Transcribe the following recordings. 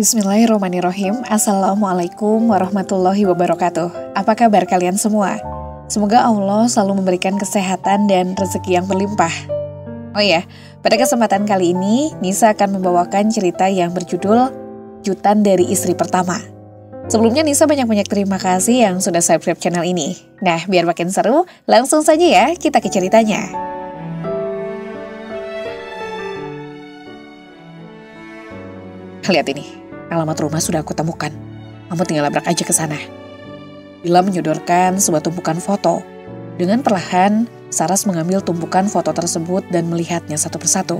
Bismillahirrahmanirrahim. Assalamualaikum warahmatullahi wabarakatuh. Apa kabar kalian semua? Semoga Allah selalu memberikan kesehatan dan rezeki yang berlimpah. Oh ya, pada kesempatan kali ini Nisa akan membawakan cerita yang berjudul Jutan dari Istri Pertama. Sebelumnya Nisa banyak-banyak terima kasih yang sudah subscribe channel ini. Nah, biar makin seru, langsung saja ya kita ke ceritanya. Lihat ini, alamat rumah sudah aku temukan. Kamu tinggal labrak aja ke sana. Bila menyodorkan sebuah tumpukan foto. Dengan perlahan, Saras mengambil tumpukan foto tersebut dan melihatnya satu persatu.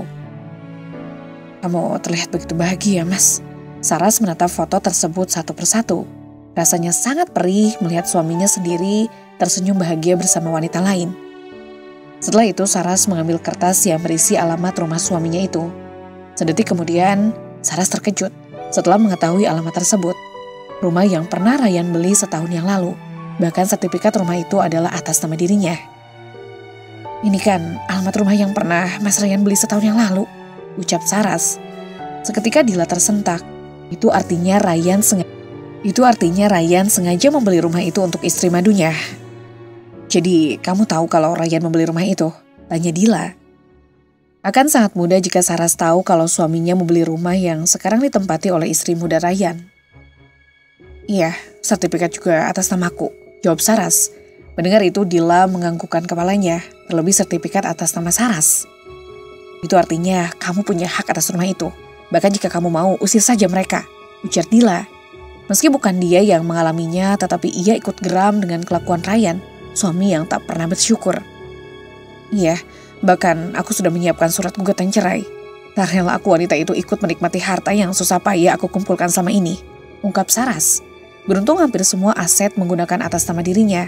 Kamu terlihat begitu bahagia, Mas. Saras menatap foto tersebut satu persatu. Rasanya sangat perih melihat suaminya sendiri tersenyum bahagia bersama wanita lain. Setelah itu, Saras mengambil kertas yang berisi alamat rumah suaminya itu. Sedetik kemudian, Saras terkejut setelah mengetahui alamat tersebut. Rumah yang pernah Ryan beli setahun yang lalu. Bahkan sertifikat rumah itu adalah atas nama dirinya. Ini kan alamat rumah yang pernah Mas Ryan beli setahun yang lalu, ucap Saras. Seketika Dila tersentak. Itu artinya Ryan sengaja membeli rumah itu untuk istri madunya. Jadi kamu tahu kalau Ryan membeli rumah itu? Tanya Dila. Akan sangat mudah jika Saras tahu kalau suaminya membeli rumah yang sekarang ditempati oleh istri muda Ryan. Iya, sertifikat juga atas namaku, jawab Saras. Mendengar itu Dila menganggukkan kepalanya, terlebih sertifikat atas nama Saras. Itu artinya kamu punya hak atas rumah itu. Bahkan jika kamu mau, usir saja mereka, ujar Dila. Meski bukan dia yang mengalaminya, tetapi ia ikut geram dengan kelakuan Ryan, suami yang tak pernah bersyukur. Iya, bahkan aku sudah menyiapkan surat gugatan cerai. Tak rela aku wanita itu ikut menikmati harta yang susah payah aku kumpulkan selama ini, ungkap Saras. Beruntung hampir semua aset menggunakan atas nama dirinya.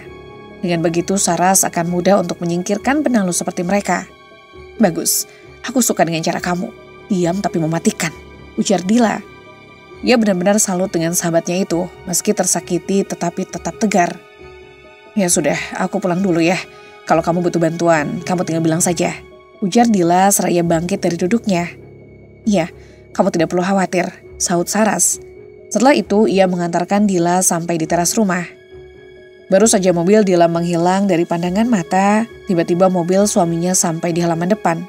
Dengan begitu Saras akan mudah untuk menyingkirkan penalu seperti mereka. Bagus, aku suka dengan cara kamu. Diam tapi mematikan, ujar Dila. Ia benar-benar salut dengan sahabatnya itu, meski tersakiti tetapi tetap tegar. Ya sudah, aku pulang dulu ya. Kalau kamu butuh bantuan, kamu tinggal bilang saja, ujar Dila seraya bangkit dari duduknya. Iya, kamu tidak perlu khawatir, sahut Saras. Setelah itu, ia mengantarkan Dila sampai di teras rumah. Baru saja mobil Dila menghilang dari pandangan mata, tiba-tiba mobil suaminya sampai di halaman depan.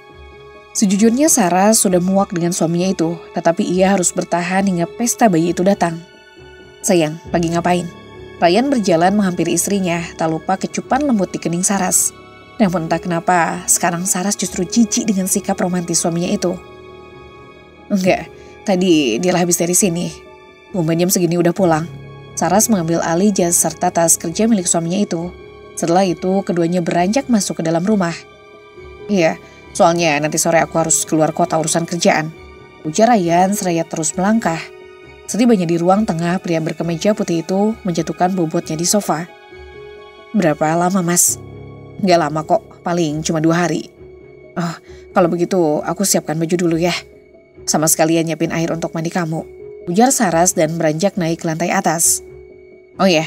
Sejujurnya Saras sudah muak dengan suaminya itu, tetapi ia harus bertahan hingga pesta bayi itu datang. Sayang, pagi ngapain? Ryan berjalan menghampiri istrinya, tak lupa kecupan lembut di kening Saras. Namun entah kenapa, sekarang Saras justru jijik dengan sikap romantis suaminya itu. Enggak, tadi dia habis dari sini. Tumben jam segini udah pulang. Saras mengambil alih jas serta tas kerja milik suaminya itu. Setelah itu, keduanya beranjak masuk ke dalam rumah. Iya, soalnya nanti sore aku harus keluar kota urusan kerjaan, ujar Ryan seraya terus melangkah. Setibanya di ruang tengah, pria berkemeja putih itu menjatuhkan bobotnya di sofa. Berapa lama, Mas? Nggak lama kok, paling cuma 2 hari. Oh, kalau begitu aku siapkan baju dulu ya. Sama sekalian nyiapin air untuk mandi kamu, ujar Saras dan beranjak naik ke lantai atas. Oh ya,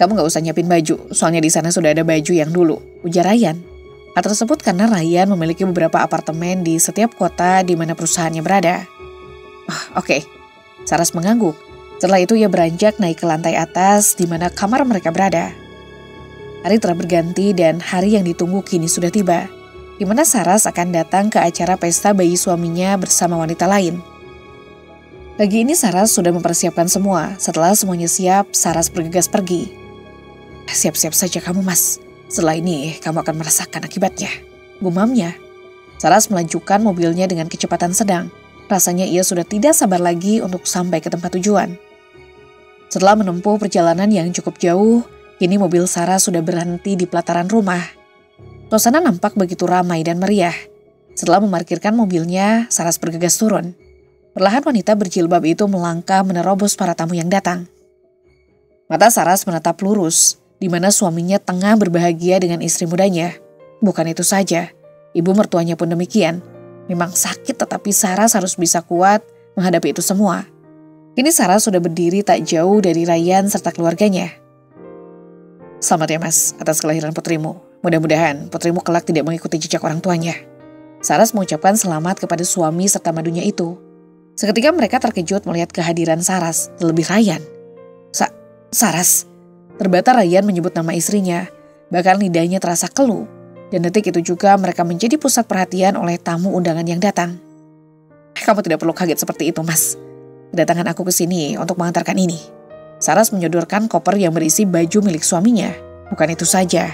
kamu nggak usah nyiapin baju, soalnya di sana sudah ada baju yang dulu, ujar Ryan. Hal tersebut karena Ryan memiliki beberapa apartemen di setiap kota di mana perusahaannya berada. Oh, oke. Saras mengangguk. Setelah itu ia beranjak naik ke lantai atas di mana kamar mereka berada. Hari telah berganti dan hari yang ditunggu kini sudah tiba. Di mana Saras akan datang ke acara pesta bayi suaminya bersama wanita lain. Pagi ini Saras sudah mempersiapkan semua. Setelah semuanya siap, Saras bergegas pergi. Siap-siap saja kamu, Mas. Setelah ini kamu akan merasakan akibatnya, gumamnya. Saras melajukan mobilnya dengan kecepatan sedang. Rasanya ia sudah tidak sabar lagi untuk sampai ke tempat tujuan. Setelah menempuh perjalanan yang cukup jauh, kini mobil Saras sudah berhenti di pelataran rumah. Suasana nampak begitu ramai dan meriah. Setelah memarkirkan mobilnya, Saras bergegas turun. Perlahan wanita berjilbab itu melangkah menerobos para tamu yang datang. Mata Saras menatap lurus, di mana suaminya tengah berbahagia dengan istri mudanya. Bukan itu saja, ibu mertuanya pun demikian. Memang sakit tetapi Saras harus bisa kuat menghadapi itu semua. Kini Saras sudah berdiri tak jauh dari Ryan serta keluarganya. Selamat ya Mas atas kelahiran putrimu. Mudah-mudahan putrimu kelak tidak mengikuti jejak orang tuanya. Saras mengucapkan selamat kepada suami serta madunya itu. Seketika mereka terkejut melihat kehadiran Saras, terlebih Ryan. Saras. Terbata Ryan menyebut nama istrinya, bahkan lidahnya terasa keluh. Dan detik itu juga mereka menjadi pusat perhatian oleh tamu undangan yang datang. Kamu tidak perlu kaget seperti itu, Mas. Kedatangan aku ke sini untuk mengantarkan ini. Saras menyodorkan koper yang berisi baju milik suaminya. Bukan itu saja.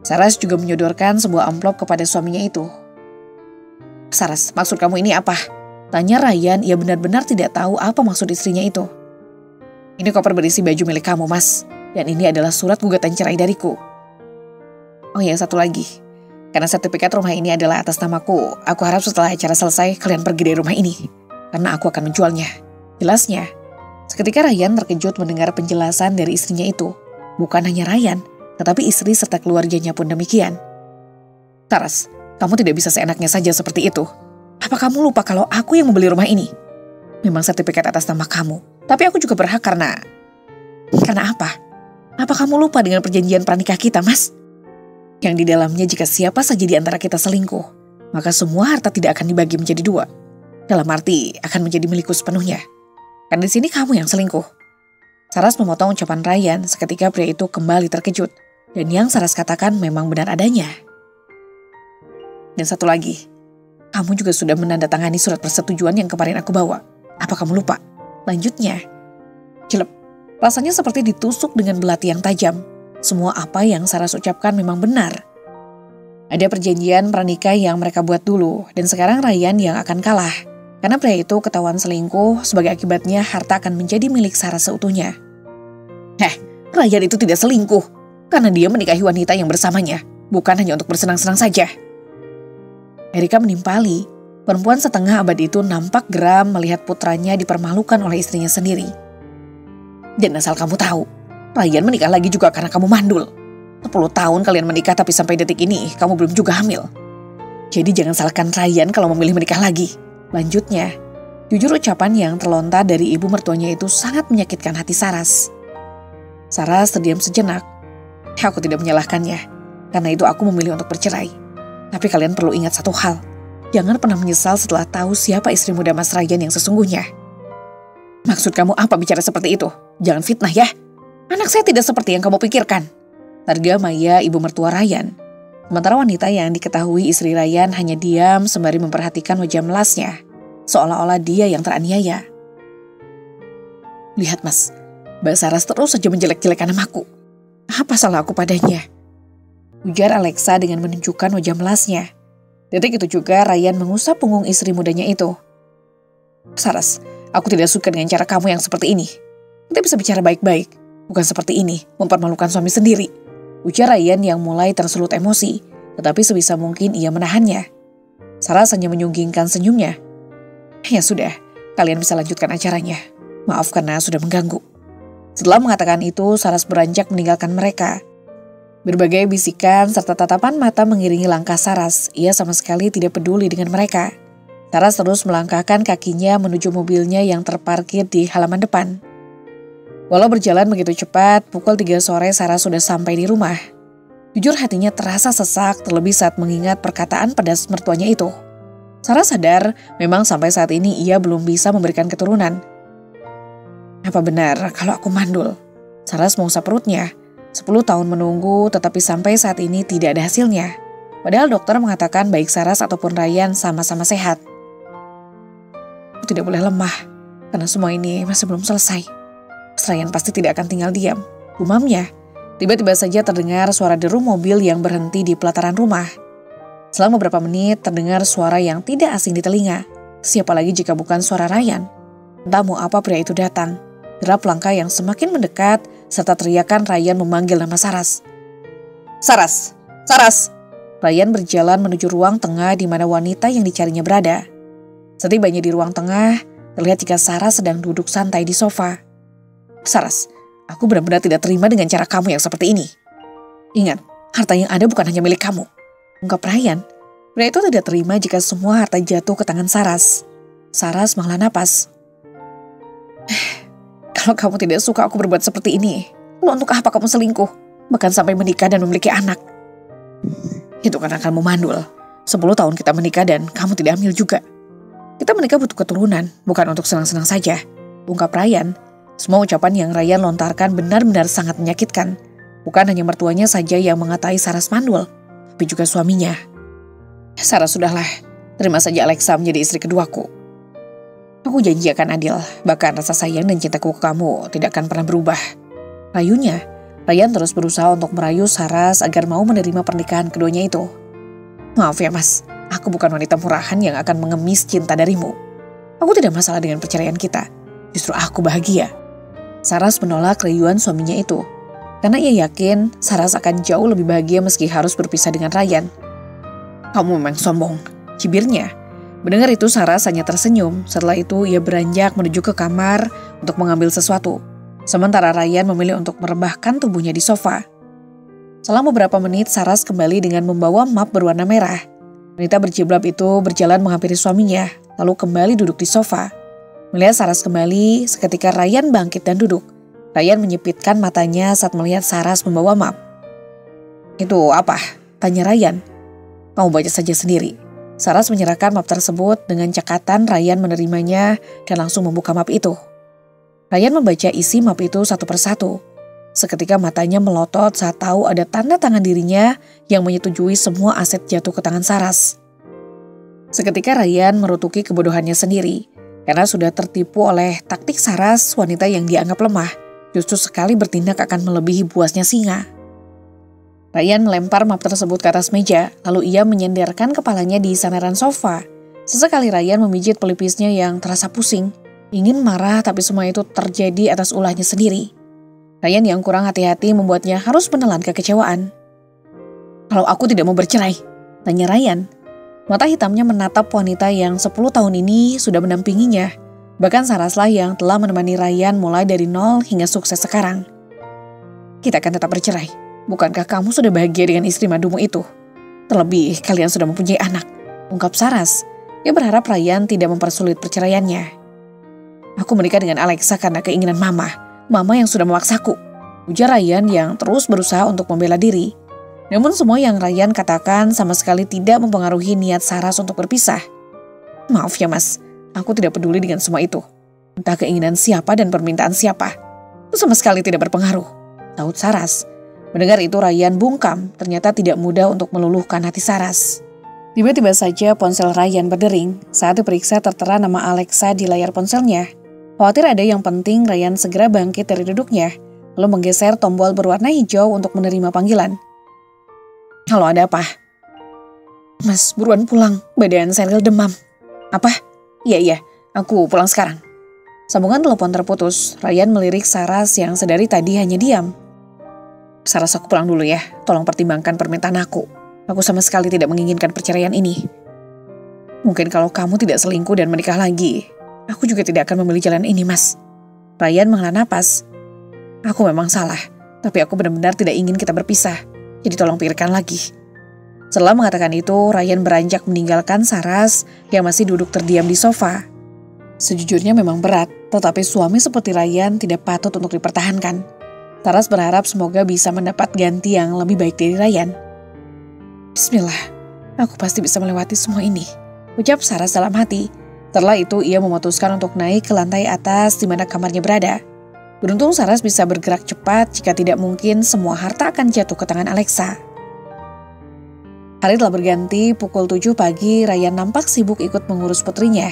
Saras juga menyodorkan sebuah amplop kepada suaminya itu. Saras, maksud kamu ini apa? Tanya Ryan, ia benar-benar tidak tahu apa maksud istrinya itu. Ini koper berisi baju milik kamu, Mas. Dan ini adalah surat gugatan cerai dariku. Oh ya, satu lagi. Karena sertifikat rumah ini adalah atas namaku, aku harap setelah acara selesai kalian pergi dari rumah ini. Karena aku akan menjualnya. Jelasnya. Seketika Ryan terkejut mendengar penjelasan dari istrinya itu. Bukan hanya Ryan, tetapi istri serta keluarganya pun demikian. Saras, kamu tidak bisa seenaknya saja seperti itu. Apa kamu lupa kalau aku yang membeli rumah ini? Memang sertifikat atas nama kamu, tapi aku juga berhak karena apa? Apa kamu lupa dengan perjanjian pranikah kita, Mas? Yang di dalamnya jika siapa saja di antara kita selingkuh, maka semua harta tidak akan dibagi menjadi dua. Dalam arti akan menjadi milikku sepenuhnya. Kan di sini kamu yang selingkuh. Saras memotong ucapan Ryan seketika pria itu kembali terkejut. Dan yang Saras katakan memang benar adanya. Dan satu lagi. Kamu juga sudah menandatangani surat persetujuan yang kemarin aku bawa. Apa kamu lupa? Lanjutnya. Jelep. Rasanya seperti ditusuk dengan belati yang tajam. Semua apa yang Saras ucapkan memang benar. Ada perjanjian pranikah yang mereka buat dulu. Dan sekarang Ryan yang akan kalah. Karena pria itu ketahuan selingkuh. Sebagai akibatnya harta akan menjadi milik Saras seutuhnya. Ryan itu tidak selingkuh. Karena dia menikahi wanita yang bersamanya. Bukan hanya untuk bersenang-senang saja. Erika menimpali, perempuan setengah abad itu nampak geram melihat putranya dipermalukan oleh istrinya sendiri. Dan asal kamu tahu, Ryan menikah lagi juga karena kamu mandul. 10 tahun kalian menikah tapi sampai detik ini kamu belum juga hamil. Jadi jangan salahkan Ryan kalau memilih menikah lagi. Lanjutnya, jujur ucapan yang terlontar dari ibu mertuanya itu sangat menyakitkan hati Saras. Saras terdiam sejenak. Aku tidak menyalahkannya, karena itu aku memilih untuk bercerai. Tapi kalian perlu ingat satu hal. Jangan pernah menyesal setelah tahu siapa istri muda Mas Ryan yang sesungguhnya. Maksud kamu apa bicara seperti itu? Jangan fitnah ya. Anak saya tidak seperti yang kamu pikirkan. Targa Maya, ibu mertua Ryan. Sementara wanita yang diketahui istri Ryan hanya diam sembari memperhatikan wajah melasnya. Seolah-olah dia yang teraniaya. Lihat Mas, Mbak Saras terus saja menjelek-jelekan namaku. Apa salah aku padanya? Ujar Alexa dengan menunjukkan wajah melasnya. Detik itu juga Ryan mengusap punggung istri mudanya itu. Saras, aku tidak suka dengan cara kamu yang seperti ini. Kita bisa bicara baik-baik, bukan seperti ini, mempermalukan suami sendiri. Ujar Ryan yang mulai tersulut emosi, tetapi sebisa mungkin ia menahannya. Saras hanya menyunggingkan senyumnya. Ya sudah, kalian bisa lanjutkan acaranya. Maaf karena sudah mengganggu. Setelah mengatakan itu, Saras beranjak meninggalkan mereka. Berbagai bisikan serta tatapan mata mengiringi langkah Saras. Ia sama sekali tidak peduli dengan mereka. Saras terus melangkahkan kakinya menuju mobilnya yang terparkir di halaman depan. Walau berjalan begitu cepat, pukul 3 sore Saras sudah sampai di rumah. Jujur hatinya terasa sesak terlebih saat mengingat perkataan pedas mertuanya itu. Saras sadar memang sampai saat ini ia belum bisa memberikan keturunan. Apa benar kalau aku mandul? Saras mengusap perutnya. 10 tahun menunggu tetapi sampai saat ini tidak ada hasilnya. Padahal dokter mengatakan baik Saras ataupun Ryan sama-sama sehat. Aku tidak boleh lemah karena semua ini masih belum selesai. Ryan pasti tidak akan tinggal diam. Gumamnya. Tiba-tiba saja terdengar suara deru mobil yang berhenti di pelataran rumah. Selama beberapa menit terdengar suara yang tidak asing di telinga. Siapa lagi jika bukan suara Ryan? Entah mau apa pria itu datang. Derap langkah yang semakin mendekat, serta teriakan Ryan memanggil nama Saras. Saras! Saras! Ryan berjalan menuju ruang tengah di mana wanita yang dicarinya berada. Setibanya di ruang tengah, terlihat jika Saras sedang duduk santai di sofa. Saras, aku benar-benar tidak terima dengan cara kamu yang seperti ini. Ingat, harta yang ada bukan hanya milik kamu. Ungkap Ryan. Pria itu tidak terima jika semua harta jatuh ke tangan Saras. Saras menghela napas. Kalau kamu tidak suka aku berbuat seperti ini, lalu untuk apa kamu selingkuh? Bahkan sampai menikah dan memiliki anak. Itu karena kamu mandul. 10 tahun kita menikah dan kamu tidak hamil juga. Kita menikah butuh keturunan, bukan untuk senang-senang saja, ungkap Ryan. Semua ucapan yang Ryan lontarkan benar-benar sangat menyakitkan. Bukan hanya mertuanya saja yang mengatai Saras mandul, tapi juga suaminya. Saras, sudahlah, terima saja Alexa menjadi istri keduaku. Aku janji akan adil, bahkan rasa sayang dan cintaku ke kamu tidak akan pernah berubah. Rayunya, Ryan terus berusaha untuk merayu Saras agar mau menerima pernikahan keduanya itu. Maaf ya mas, aku bukan wanita murahan yang akan mengemis cinta darimu. Aku tidak masalah dengan perceraian kita, justru aku bahagia. Saras menolak rayuan suaminya itu, karena ia yakin Saras akan jauh lebih bahagia meski harus berpisah dengan Ryan. Kamu memang sombong, cibirnya. Mendengar itu Saras hanya tersenyum. Setelah itu ia beranjak menuju ke kamar untuk mengambil sesuatu. Sementara Ryan memilih untuk merebahkan tubuhnya di sofa. Selang beberapa menit Saras kembali dengan membawa map berwarna merah. Wanita berjilbab itu berjalan menghampiri suaminya, lalu kembali duduk di sofa. Melihat Saras kembali, seketika Ryan bangkit dan duduk. Ryan menyipitkan matanya saat melihat Saras membawa map. Itu apa? Tanya Ryan. Kamu baca saja sendiri. Saras menyerahkan map tersebut dengan cekatan. Ryan menerimanya dan langsung membuka map itu. Ryan membaca isi map itu satu persatu. Seketika matanya melotot saat tahu ada tanda tangan dirinya yang menyetujui semua aset jatuh ke tangan Saras. Seketika Ryan merutuki kebodohannya sendiri. Karena sudah tertipu oleh taktik Saras, wanita yang dianggap lemah justru sekali bertindak akan melebihi buasnya singa. Ryan melempar map tersebut ke atas meja, lalu ia menyenderkan kepalanya di sandaran sofa. Sesekali Ryan memijit pelipisnya yang terasa pusing. Ingin marah, tapi semua itu terjadi atas ulahnya sendiri. Ryan yang kurang hati-hati membuatnya harus menelan kekecewaan. Kalau aku tidak mau bercerai, tanya Ryan. Mata hitamnya menatap wanita yang 10 tahun ini sudah mendampinginya. Bahkan Saraslah yang telah menemani Ryan mulai dari nol hingga sukses sekarang. Kita akan tetap bercerai. Bukankah kamu sudah bahagia dengan istri madumu itu? Terlebih kalian sudah mempunyai anak, ungkap Saras. Ia berharap Ryan tidak mempersulit perceraiannya. Aku menikah dengan Alexa karena keinginan mama yang sudah memaksaku, ujar Ryan yang terus berusaha untuk membela diri. Namun semua yang Ryan katakan sama sekali tidak mempengaruhi niat Saras untuk berpisah. Maaf ya mas, aku tidak peduli dengan semua itu. Entah keinginan siapa dan permintaan siapa, itu sama sekali tidak berpengaruh, taut Saras. Mendengar itu Ryan bungkam, ternyata tidak mudah untuk meluluhkan hati Saras. Tiba-tiba saja ponsel Ryan berdering. Saat diperiksa tertera nama Alexa di layar ponselnya. Khawatir ada yang penting, Ryan segera bangkit dari duduknya, lalu menggeser tombol berwarna hijau untuk menerima panggilan. Halo, ada apa? Mas, buruan pulang, badan Cheryl demam. Apa? Iya, aku pulang sekarang. Sambungan telepon terputus. Ryan melirik Saras yang sedari tadi hanya diam. Saras, aku pulang dulu ya, tolong pertimbangkan permintaan aku. Aku sama sekali tidak menginginkan perceraian ini. Mungkin kalau kamu tidak selingkuh dan menikah lagi, aku juga tidak akan memilih jalan ini, mas. Ryan menghela napas. Aku memang salah, tapi aku benar-benar tidak ingin kita berpisah. Jadi tolong pikirkan lagi. Setelah mengatakan itu, Ryan beranjak meninggalkan Saras yang masih duduk terdiam di sofa. Sejujurnya memang berat, tetapi suami seperti Ryan tidak patut untuk dipertahankan. Saras berharap semoga bisa mendapat ganti yang lebih baik dari Ryan. Bismillah, aku pasti bisa melewati semua ini, ucap Saras dalam hati. Setelah itu ia memutuskan untuk naik ke lantai atas di mana kamarnya berada. Beruntung Saras bisa bergerak cepat, jika tidak mungkin semua harta akan jatuh ke tangan Alexa. Hari telah berganti, pukul 7 pagi Ryan nampak sibuk ikut mengurus putrinya.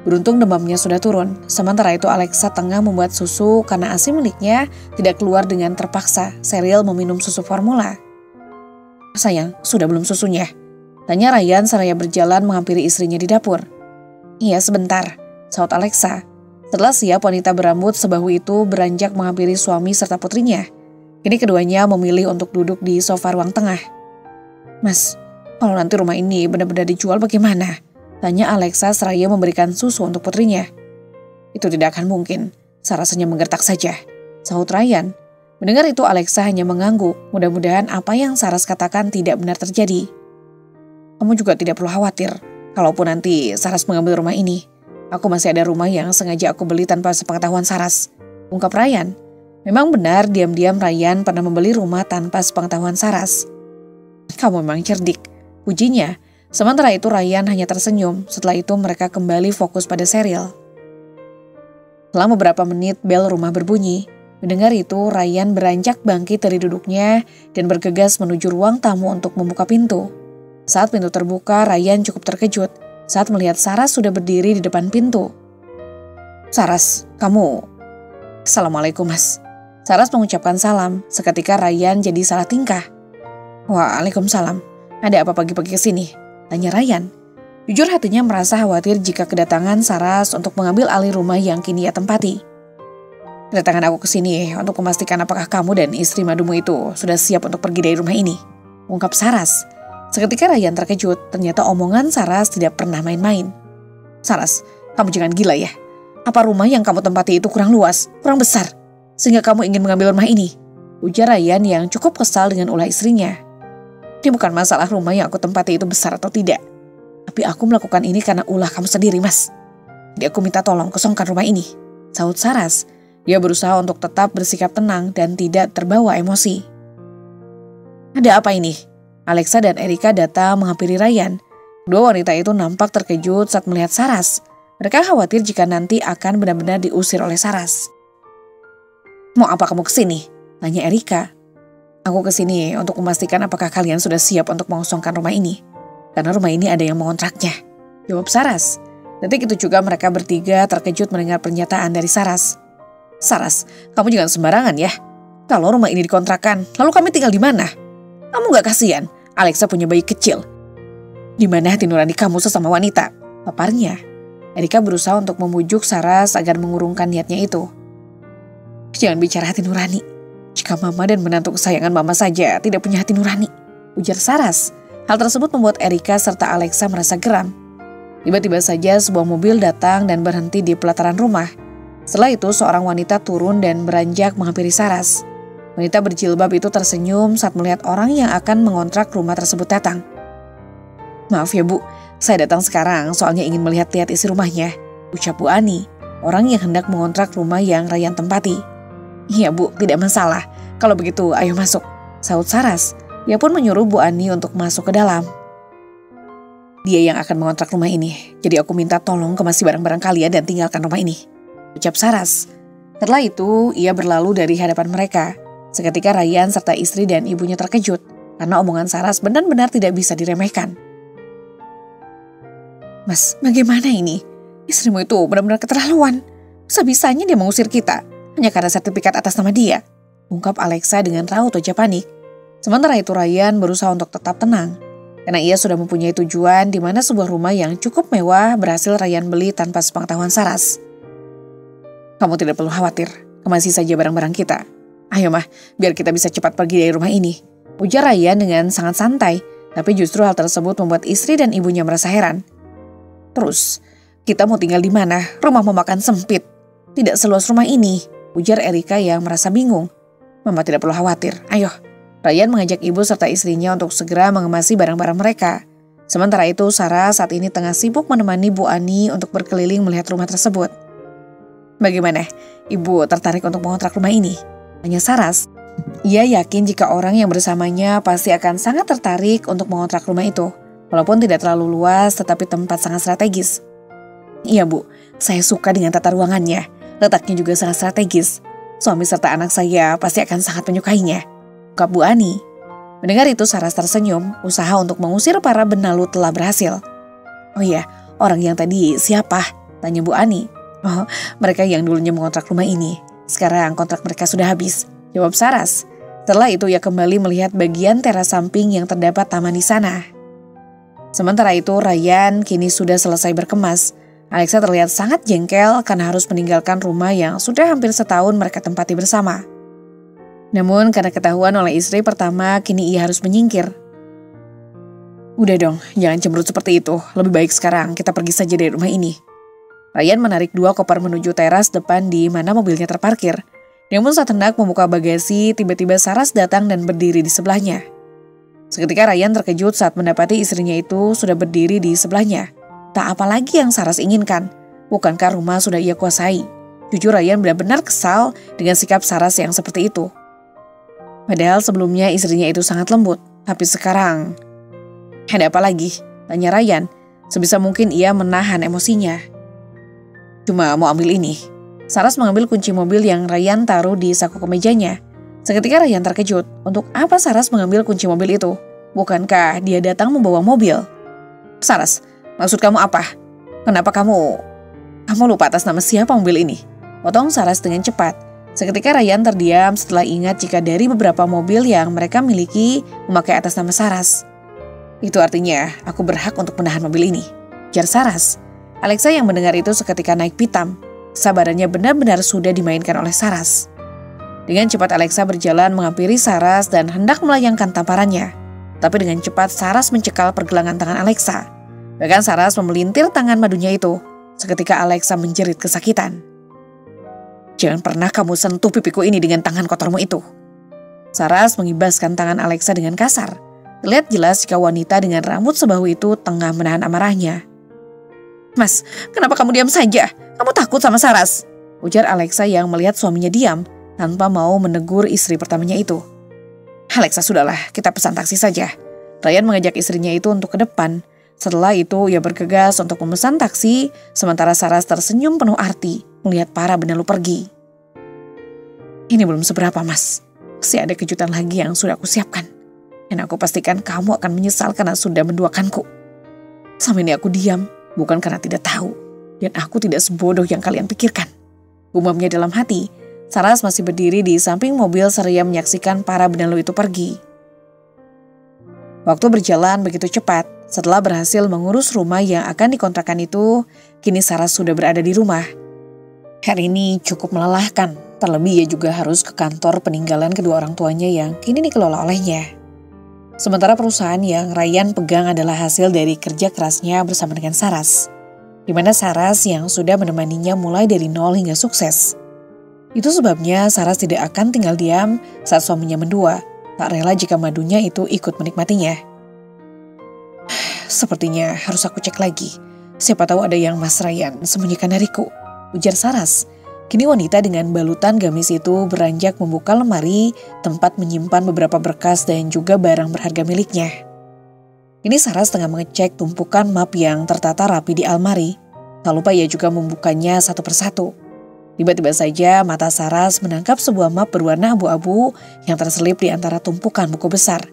Beruntung demamnya sudah turun, sementara itu Alexa tengah membuat susu karena ASI miliknya tidak keluar dengan terpaksa. Cheryl meminum susu formula. Sayang, sudah belum susunya? Tanya Ryan seraya berjalan menghampiri istrinya di dapur. Iya, sebentar, saut Alexa. Setelah siap, wanita berambut sebahu itu beranjak menghampiri suami serta putrinya. Kini keduanya memilih untuk duduk di sofa ruang tengah. Mas, kalau nanti rumah ini benar-benar dijual bagaimana? Tanya Alexa seraya memberikan susu untuk putrinya. Itu tidak akan mungkin, Saras hanya menggertak saja, sahut Ryan. Mendengar itu Alexa hanya mengangguk, mudah-mudahan apa yang Saras katakan tidak benar terjadi. Kamu juga tidak perlu khawatir, kalaupun nanti Saras mengambil rumah ini. Aku masih ada rumah yang sengaja aku beli tanpa sepengetahuan Saras, ungkap Ryan. Memang benar diam-diam Ryan pernah membeli rumah tanpa sepengetahuan Saras. Kamu memang cerdik, pujinya. Sementara itu Ryan hanya tersenyum. Setelah itu mereka kembali fokus pada serial. Setelah beberapa menit bel rumah berbunyi. Mendengar itu Ryan beranjak bangkit dari duduknya dan bergegas menuju ruang tamu untuk membuka pintu. Saat pintu terbuka, Ryan cukup terkejut saat melihat Saras sudah berdiri di depan pintu. "Saras, kamu..." "Assalamualaikum, Mas." Saras mengucapkan salam. Seketika Ryan jadi salah tingkah. "Waalaikumsalam. Ada apa pagi-pagi kesini?" tanya Ryan. Jujur hatinya merasa khawatir jika kedatangan Saras untuk mengambil alih rumah yang kini ia tempati. "Kedatangan aku kesini untuk memastikan apakah kamu dan istri madumu itu sudah siap untuk pergi dari rumah ini," ungkap Saras. Seketika Ryan terkejut, ternyata omongan Saras tidak pernah main-main. "Saras, kamu jangan gila ya. Apa rumah yang kamu tempati itu kurang luas, kurang besar, sehingga kamu ingin mengambil rumah ini?" ujar Ryan yang cukup kesal dengan ulah istrinya. "Ini bukan masalah rumah yang aku tempati itu besar atau tidak. Tapi aku melakukan ini karena ulah kamu sendiri, Mas. Jadi aku minta tolong kosongkan rumah ini," sahut Saras. Dia berusaha untuk tetap bersikap tenang dan tidak terbawa emosi. "Ada apa ini?" Alexa dan Erika datang menghampiri Ryan. Kedua wanita itu nampak terkejut saat melihat Saras. Mereka khawatir jika nanti akan benar-benar diusir oleh Saras. "Mau apa kamu kesini?" tanya Erika. "Aku kesini untuk memastikan apakah kalian sudah siap untuk mengosongkan rumah ini. Karena rumah ini ada yang mengontraknya," jawab Saras. Detik itu juga mereka bertiga terkejut mendengar pernyataan dari Saras. "Saras, kamu jangan sembarangan ya. Kalau rumah ini dikontrakan, lalu kami tinggal di mana? Kamu gak kasihan? Alexa punya bayi kecil. Di mana hati nurani kamu sesama wanita?" paparnya. Erika berusaha untuk memujuk Saras agar mengurungkan niatnya itu. "Jangan bicara hati nurani. Jika mama dan menantu kesayangan mama saja tidak punya hati nurani," ujar Saras. Hal tersebut membuat Erika serta Alexa merasa geram. Tiba-tiba saja sebuah mobil datang dan berhenti di pelataran rumah. Setelah itu seorang wanita turun dan beranjak menghampiri Saras. Wanita berjilbab itu tersenyum saat melihat orang yang akan mengontrak rumah tersebut datang. "Maaf ya Bu, saya datang sekarang soalnya ingin melihat-lihat isi rumahnya," ucap Bu Ani, orang yang hendak mengontrak rumah yang Ryan tempati. "Iya Bu, tidak masalah. Kalau begitu ayo masuk," sahut Saras. Dia pun menyuruh Bu Ani untuk masuk ke dalam. "Dia yang akan mengontrak rumah ini, jadi aku minta tolong kemasi barang-barang kalian dan tinggalkan rumah ini," ucap Saras. Setelah itu ia berlalu dari hadapan mereka. Seketika Ryan serta istri dan ibunya terkejut karena omongan Saras benar-benar tidak bisa diremehkan. "Mas, bagaimana ini? Istrimu itu benar-benar keterlaluan. Bisa-bisanya dia mengusir kita hanya karena sertifikat atas nama dia," ungkap Alexa dengan raut wajah panik. Sementara itu Ryan berusaha untuk tetap tenang karena ia sudah mempunyai tujuan di mana sebuah rumah yang cukup mewah berhasil Ryan beli tanpa sepengetahuan Saras. "Kamu tidak perlu khawatir, kemasi saja barang-barang kita. Ayo mah, biar kita bisa cepat pergi dari rumah ini," ujar Ryan dengan sangat santai, tapi justru hal tersebut membuat istri dan ibunya merasa heran. "Terus, kita mau tinggal di mana? Rumah memakan sempit. Tidak seluas rumah ini," ujar Erika yang merasa bingung. "Mama tidak perlu khawatir, ayo." Ryan mengajak ibu serta istrinya untuk segera mengemasi barang-barang mereka. Sementara itu Saras saat ini tengah sibuk menemani Bu Ani untuk berkeliling melihat rumah tersebut. "Bagaimana? Ibu tertarik untuk mengontrak rumah ini?" tanya Saras. Ia yakin jika orang yang bersamanya pasti akan sangat tertarik untuk mengontrak rumah itu. Walaupun tidak terlalu luas tetapi tempat sangat strategis. "Iya Bu, saya suka dengan tata ruangannya. Letaknya juga sangat strategis. Suami serta anak saya pasti akan sangat menyukainya," ungkap Bu Ani. Mendengar itu Saras tersenyum, usaha untuk mengusir para benalu telah berhasil. "Oh iya, orang yang tadi siapa?" tanya Bu Ani. "Oh, mereka yang dulunya mengontrak rumah ini. Sekarang kontrak mereka sudah habis," jawab Saras. Setelah itu ia kembali melihat bagian teras samping yang terdapat taman di sana. Sementara itu Ryan kini sudah selesai berkemas. Alexa terlihat sangat jengkel karena harus meninggalkan rumah yang sudah hampir setahun mereka tempati bersama. Namun karena ketahuan oleh istri pertama, kini ia harus menyingkir. "Udah dong, jangan cemberut seperti itu. Lebih baik sekarang kita pergi saja dari rumah ini." Ryan menarik 2 koper menuju teras depan di mana mobilnya terparkir. Namun saat hendak membuka bagasi, tiba-tiba Saras datang dan berdiri di sebelahnya. Seketika Ryan terkejut saat mendapati istrinya itu sudah berdiri di sebelahnya. Tak apa lagi yang Saras inginkan. Bukankah rumah sudah ia kuasai? Jujur Ryan benar-benar kesal dengan sikap Saras yang seperti itu. Padahal sebelumnya istrinya itu sangat lembut. Tapi sekarang, ada apa lagi? tanya Ryan. Sebisa mungkin ia menahan emosinya. Cuma mau ambil ini. Saras mengambil kunci mobil yang Ryan taruh di saku kemejanya. Seketika Ryan terkejut. Untuk apa Saras mengambil kunci mobil itu? Bukankah dia datang membawa mobil? Saras, maksud kamu apa? Kenapa kamu lupa atas nama siapa mobil ini? Potong Saras dengan cepat. Seketika Ryan terdiam setelah ingat jika dari beberapa mobil yang mereka miliki memakai atas nama Saras. Itu artinya aku berhak untuk menahan mobil ini, ujar Saras. Alexa yang mendengar itu seketika naik pitam. Kesabarannya benar-benar sudah dimainkan oleh Saras. Dengan cepat Alexa berjalan menghampiri Saras dan hendak melayangkan tamparannya. Tapi dengan cepat Saras mencekal pergelangan tangan Alexa. Bahkan Saras memelintir tangan madunya itu. Seketika Alexa menjerit kesakitan. Jangan pernah kamu sentuh pipiku ini dengan tangan kotormu itu. Saras mengibaskan tangan Alexa dengan kasar. Terlihat jelas jika wanita dengan rambut sebahu itu tengah menahan amarahnya. Mas, kenapa kamu diam saja? Kamu takut sama Saras? Ujar Alexa yang melihat suaminya diam tanpa mau menegur istri pertamanya itu. Alexa, sudahlah, kita pesan taksi saja. Ryan mengajak istrinya itu untuk ke depan. Setelah itu ia bergegas untuk memesan taksi, sementara Saras tersenyum penuh arti melihat para benalu pergi. Ini belum seberapa, Mas. Masih ada kejutan lagi yang sudah aku siapkan. Dan aku pastikan kamu akan menyesal karena sudah menduakanku. Selama ini aku diam, bukan karena tidak tahu. Dan aku tidak sebodoh yang kalian pikirkan. Gumamnya dalam hati. Saras masih berdiri di samping mobil seraya menyaksikan para benalu itu pergi. Waktu berjalan begitu cepat. Setelah berhasil mengurus rumah yang akan dikontrakan itu, kini Saras sudah berada di rumah. Hari ini cukup melelahkan, terlebih ia juga harus ke kantor peninggalan kedua orang tuanya yang kini dikelola olehnya. Sementara perusahaan yang Ryan pegang adalah hasil dari kerja kerasnya bersama dengan Saras, di mana Saras yang sudah menemaninya mulai dari nol hingga sukses. Itu sebabnya Saras tidak akan tinggal diam saat suaminya mendua, tak rela jika madunya itu ikut menikmatinya. Sepertinya harus aku cek lagi. Siapa tahu ada yang Mas Ryan sembunyikan dariku, ujar Saras. Kini wanita dengan balutan gamis itu beranjak membuka lemari tempat menyimpan beberapa berkas dan juga barang berharga miliknya. Kini Saras tengah mengecek tumpukan map yang tertata rapi di almari. Tak lupa ia juga membukanya satu persatu. Tiba-tiba saja mata Saras menangkap sebuah map berwarna abu-abu yang terselip di antara tumpukan buku besar.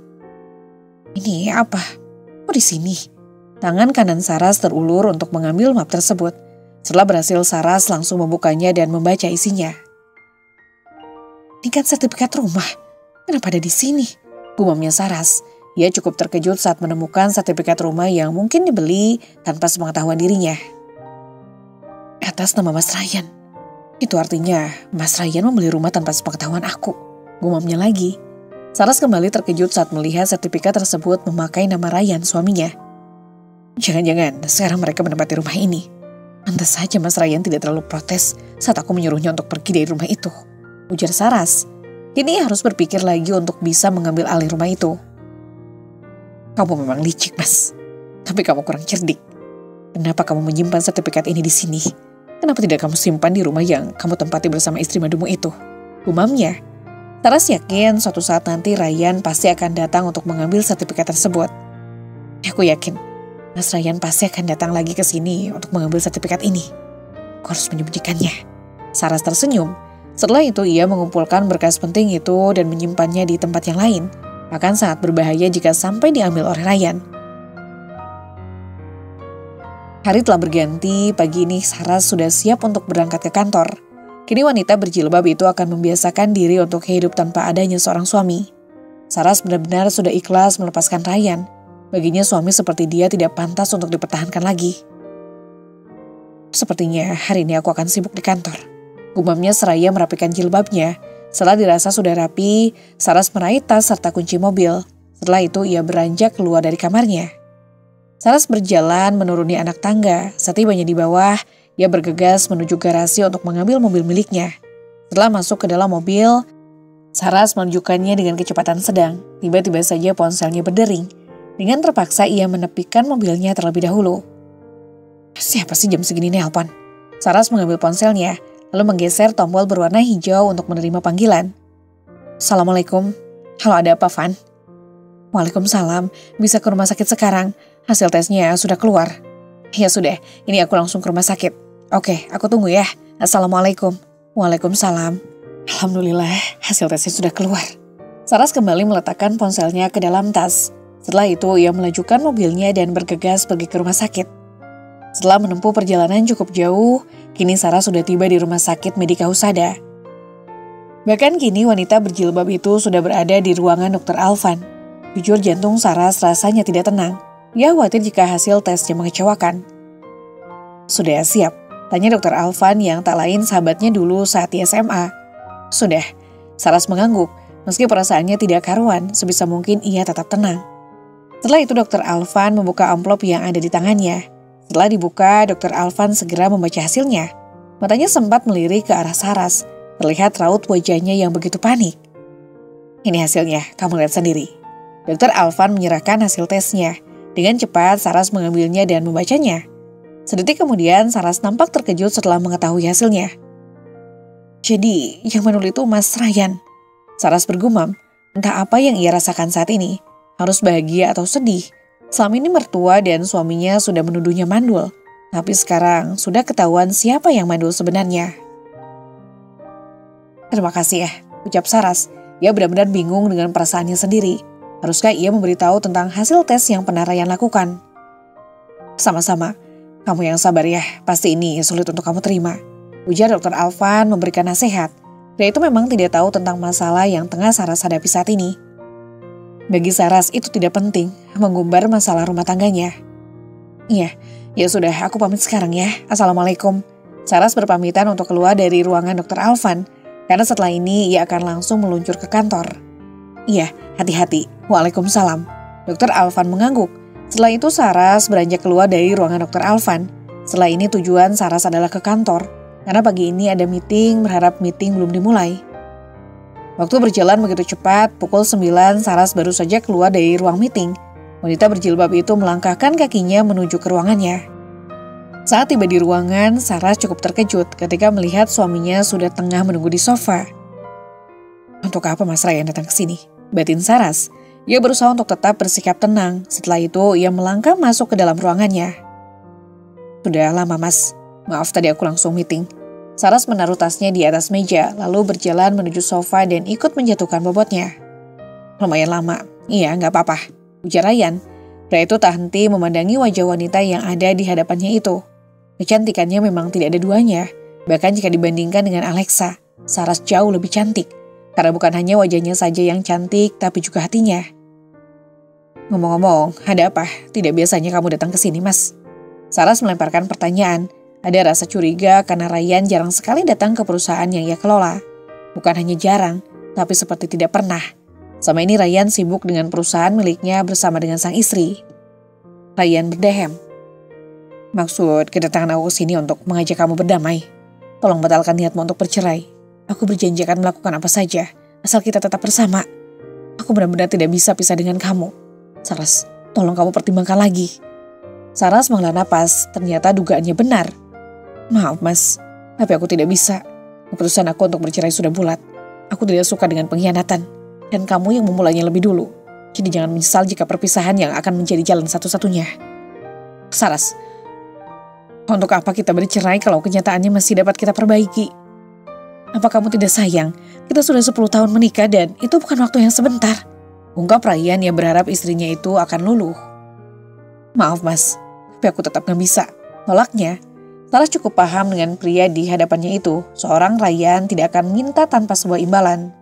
Ini apa? Oh, di sini. Tangan kanan Saras terulur untuk mengambil map tersebut. Setelah berhasil, Saras langsung membukanya dan membaca isinya. Ini kan sertifikat rumah. Kenapa ada di sini? Gumamnya Saras. Ia cukup terkejut saat menemukan sertifikat rumah yang mungkin dibeli tanpa sepengetahuan dirinya. Atas nama Mas Ryan. Itu artinya Mas Ryan membeli rumah tanpa sepengetahuan aku. Gumamnya lagi. Saras kembali terkejut saat melihat sertifikat tersebut memakai nama Ryan suaminya. Jangan-jangan sekarang mereka menempati rumah ini. Pantas saja Mas Ryan tidak terlalu protes saat aku menyuruhnya untuk pergi dari rumah itu, ujar Saras. Kini harus berpikir lagi untuk bisa mengambil alih rumah itu. Kamu memang licik, Mas. Tapi kamu kurang cerdik. Kenapa kamu menyimpan sertifikat ini di sini? Kenapa tidak kamu simpan di rumah yang kamu tempati bersama istri madumu itu? Gumamnya. Saras yakin suatu saat nanti Ryan pasti akan datang untuk mengambil sertifikat tersebut. Aku yakin Mas Ryan pasti akan datang lagi ke sini untuk mengambil sertifikat ini. Aku harus menyembunyikannya. Saras tersenyum. Setelah itu ia mengumpulkan berkas penting itu dan menyimpannya di tempat yang lain. Akan sangat berbahaya jika sampai diambil oleh Ryan. Hari telah berganti, pagi ini Saras sudah siap untuk berangkat ke kantor. Kini wanita berjilbab itu akan membiasakan diri untuk hidup tanpa adanya seorang suami. Saras benar-benar sudah ikhlas melepaskan Ryan. Baginya suami seperti dia tidak pantas untuk dipertahankan lagi. Sepertinya hari ini aku akan sibuk di kantor. Gumamnya seraya merapikan jilbabnya. Setelah dirasa sudah rapi, Saras meraih tas serta kunci mobil. Setelah itu ia beranjak keluar dari kamarnya. Saras berjalan menuruni anak tangga. Setibanya di bawah, ia bergegas menuju garasi untuk mengambil mobil miliknya. Setelah masuk ke dalam mobil, Saras menunjukkannya dengan kecepatan sedang. Tiba-tiba saja ponselnya berdering. Dengan terpaksa ia menepikan mobilnya terlebih dahulu. Siapa sih jam segini nelpon? Saras mengambil ponselnya, lalu menggeser tombol berwarna hijau untuk menerima panggilan. Assalamualaikum. Halo, ada apa, Van? Waalaikumsalam. Bisa ke rumah sakit sekarang. hasil tesnya sudah keluar. Ya sudah, ini aku langsung ke rumah sakit. Oke, aku tunggu ya. Assalamualaikum. Waalaikumsalam. Alhamdulillah, hasil tesnya sudah keluar. Saras kembali meletakkan ponselnya ke dalam tas. Setelah itu, ia melajukan mobilnya dan bergegas pergi ke rumah sakit. Setelah menempuh perjalanan cukup jauh, kini Saras sudah tiba di rumah sakit Medika Husada. Bahkan kini wanita berjilbab itu sudah berada di ruangan Dr. Alvan. Jujur jantung Saras rasanya tidak tenang. Ia khawatir jika hasil tesnya mengecewakan. Sudah siap? Tanya Dr. Alvan yang tak lain sahabatnya dulu saat di SMA. Sudah, Saras mengangguk. Meski perasaannya tidak karuan, sebisa mungkin ia tetap tenang. Setelah itu Dr. Alvan membuka amplop yang ada di tangannya. Setelah dibuka, Dr. Alvan segera membaca hasilnya. Matanya sempat melirik ke arah Saras. Terlihat raut wajahnya yang begitu panik. Ini hasilnya, kamu lihat sendiri. Dr. Alvan menyerahkan hasil tesnya. Dengan cepat, Saras mengambilnya dan membacanya. Sedetik kemudian, Saras nampak terkejut setelah mengetahui hasilnya. Jadi, yang menurut itu Mas Ryan. Saras bergumam, entah apa yang ia rasakan saat ini. Harus bahagia atau sedih. Selama ini mertua dan suaminya sudah menuduhnya mandul. Tapi sekarang sudah ketahuan siapa yang mandul sebenarnya. Terima kasih ya, ucap Saras. Ia benar-benar bingung dengan perasaannya sendiri. Haruskah ia memberitahu tentang hasil tes yang pernah Ryan lakukan? Sama-sama, kamu yang sabar ya, pasti ini sulit untuk kamu terima. Ujar Dr. Alvan memberikan nasihat. Dia itu memang tidak tahu tentang masalah yang tengah Saras hadapi saat ini. Bagi Saras itu tidak penting, mengumbar masalah rumah tangganya. Iya, ya sudah aku pamit sekarang ya, Assalamualaikum. Saras berpamitan untuk keluar dari ruangan Dr. Alvan, karena setelah ini ia akan langsung meluncur ke kantor. Iya, hati-hati. Waalaikumsalam. Dr. Alvan mengangguk. Setelah itu Saras beranjak keluar dari ruangan Dr. Alvan. Setelah ini tujuan Saras adalah ke kantor. Karena pagi ini ada meeting, berharap meeting belum dimulai. Waktu berjalan begitu cepat, pukul 9 Saras baru saja keluar dari ruang meeting. Wanita berjilbab itu melangkahkan kakinya menuju ke ruangannya. Saat tiba di ruangan, Saras cukup terkejut ketika melihat suaminya sudah tengah menunggu di sofa. Untuk apa Mas Ryan datang ke sini? Batin Saras. Ia berusaha untuk tetap bersikap tenang. Setelah itu, ia melangkah masuk ke dalam ruangannya. Sudah lama Mas. Maaf tadi aku langsung meeting. Saras menaruh tasnya di atas meja, lalu berjalan menuju sofa dan ikut menjatuhkan bobotnya. Lumayan lama. Iya, nggak apa-apa. Ujar Ryan. Pria itu tak henti memandangi wajah wanita yang ada di hadapannya itu. Kecantikannya memang tidak ada duanya. Bahkan jika dibandingkan dengan Alexa, Saras jauh lebih cantik. Karena bukan hanya wajahnya saja yang cantik, tapi juga hatinya. Ngomong-ngomong, ada apa? Tidak biasanya kamu datang ke sini, Mas. Saras melemparkan pertanyaan. Ada rasa curiga karena Ryan jarang sekali datang ke perusahaan yang ia kelola. Bukan hanya jarang, tapi seperti tidak pernah. Sama ini Ryan sibuk dengan perusahaan miliknya bersama dengan sang istri. Ryan berdehem. Maksud kedatangan aku ke sini untuk mengajak kamu berdamai. Tolong batalkan niatmu untuk bercerai. Aku berjanji akan melakukan apa saja, asal kita tetap bersama. Aku benar-benar tidak bisa pisah dengan kamu. Saras, tolong kamu pertimbangkan lagi. Saras menghela napas, ternyata dugaannya benar. Maaf Mas, tapi aku tidak bisa. Keputusan aku untuk bercerai sudah bulat. Aku tidak suka dengan pengkhianatan. Dan kamu yang memulainya lebih dulu. Jadi jangan menyesal jika perpisahan yang akan menjadi jalan satu-satunya. Saras, untuk apa kita bercerai kalau kenyataannya masih dapat kita perbaiki? Apa kamu tidak sayang? Kita sudah 10 tahun menikah dan itu bukan waktu yang sebentar. Ungkap Ryan yang berharap istrinya itu akan luluh. Maaf Mas, tapi aku tetap gak bisa. Tolaknya. Saras cukup paham dengan pria di hadapannya itu. Seorang Ryan tidak akan minta tanpa sebuah imbalan.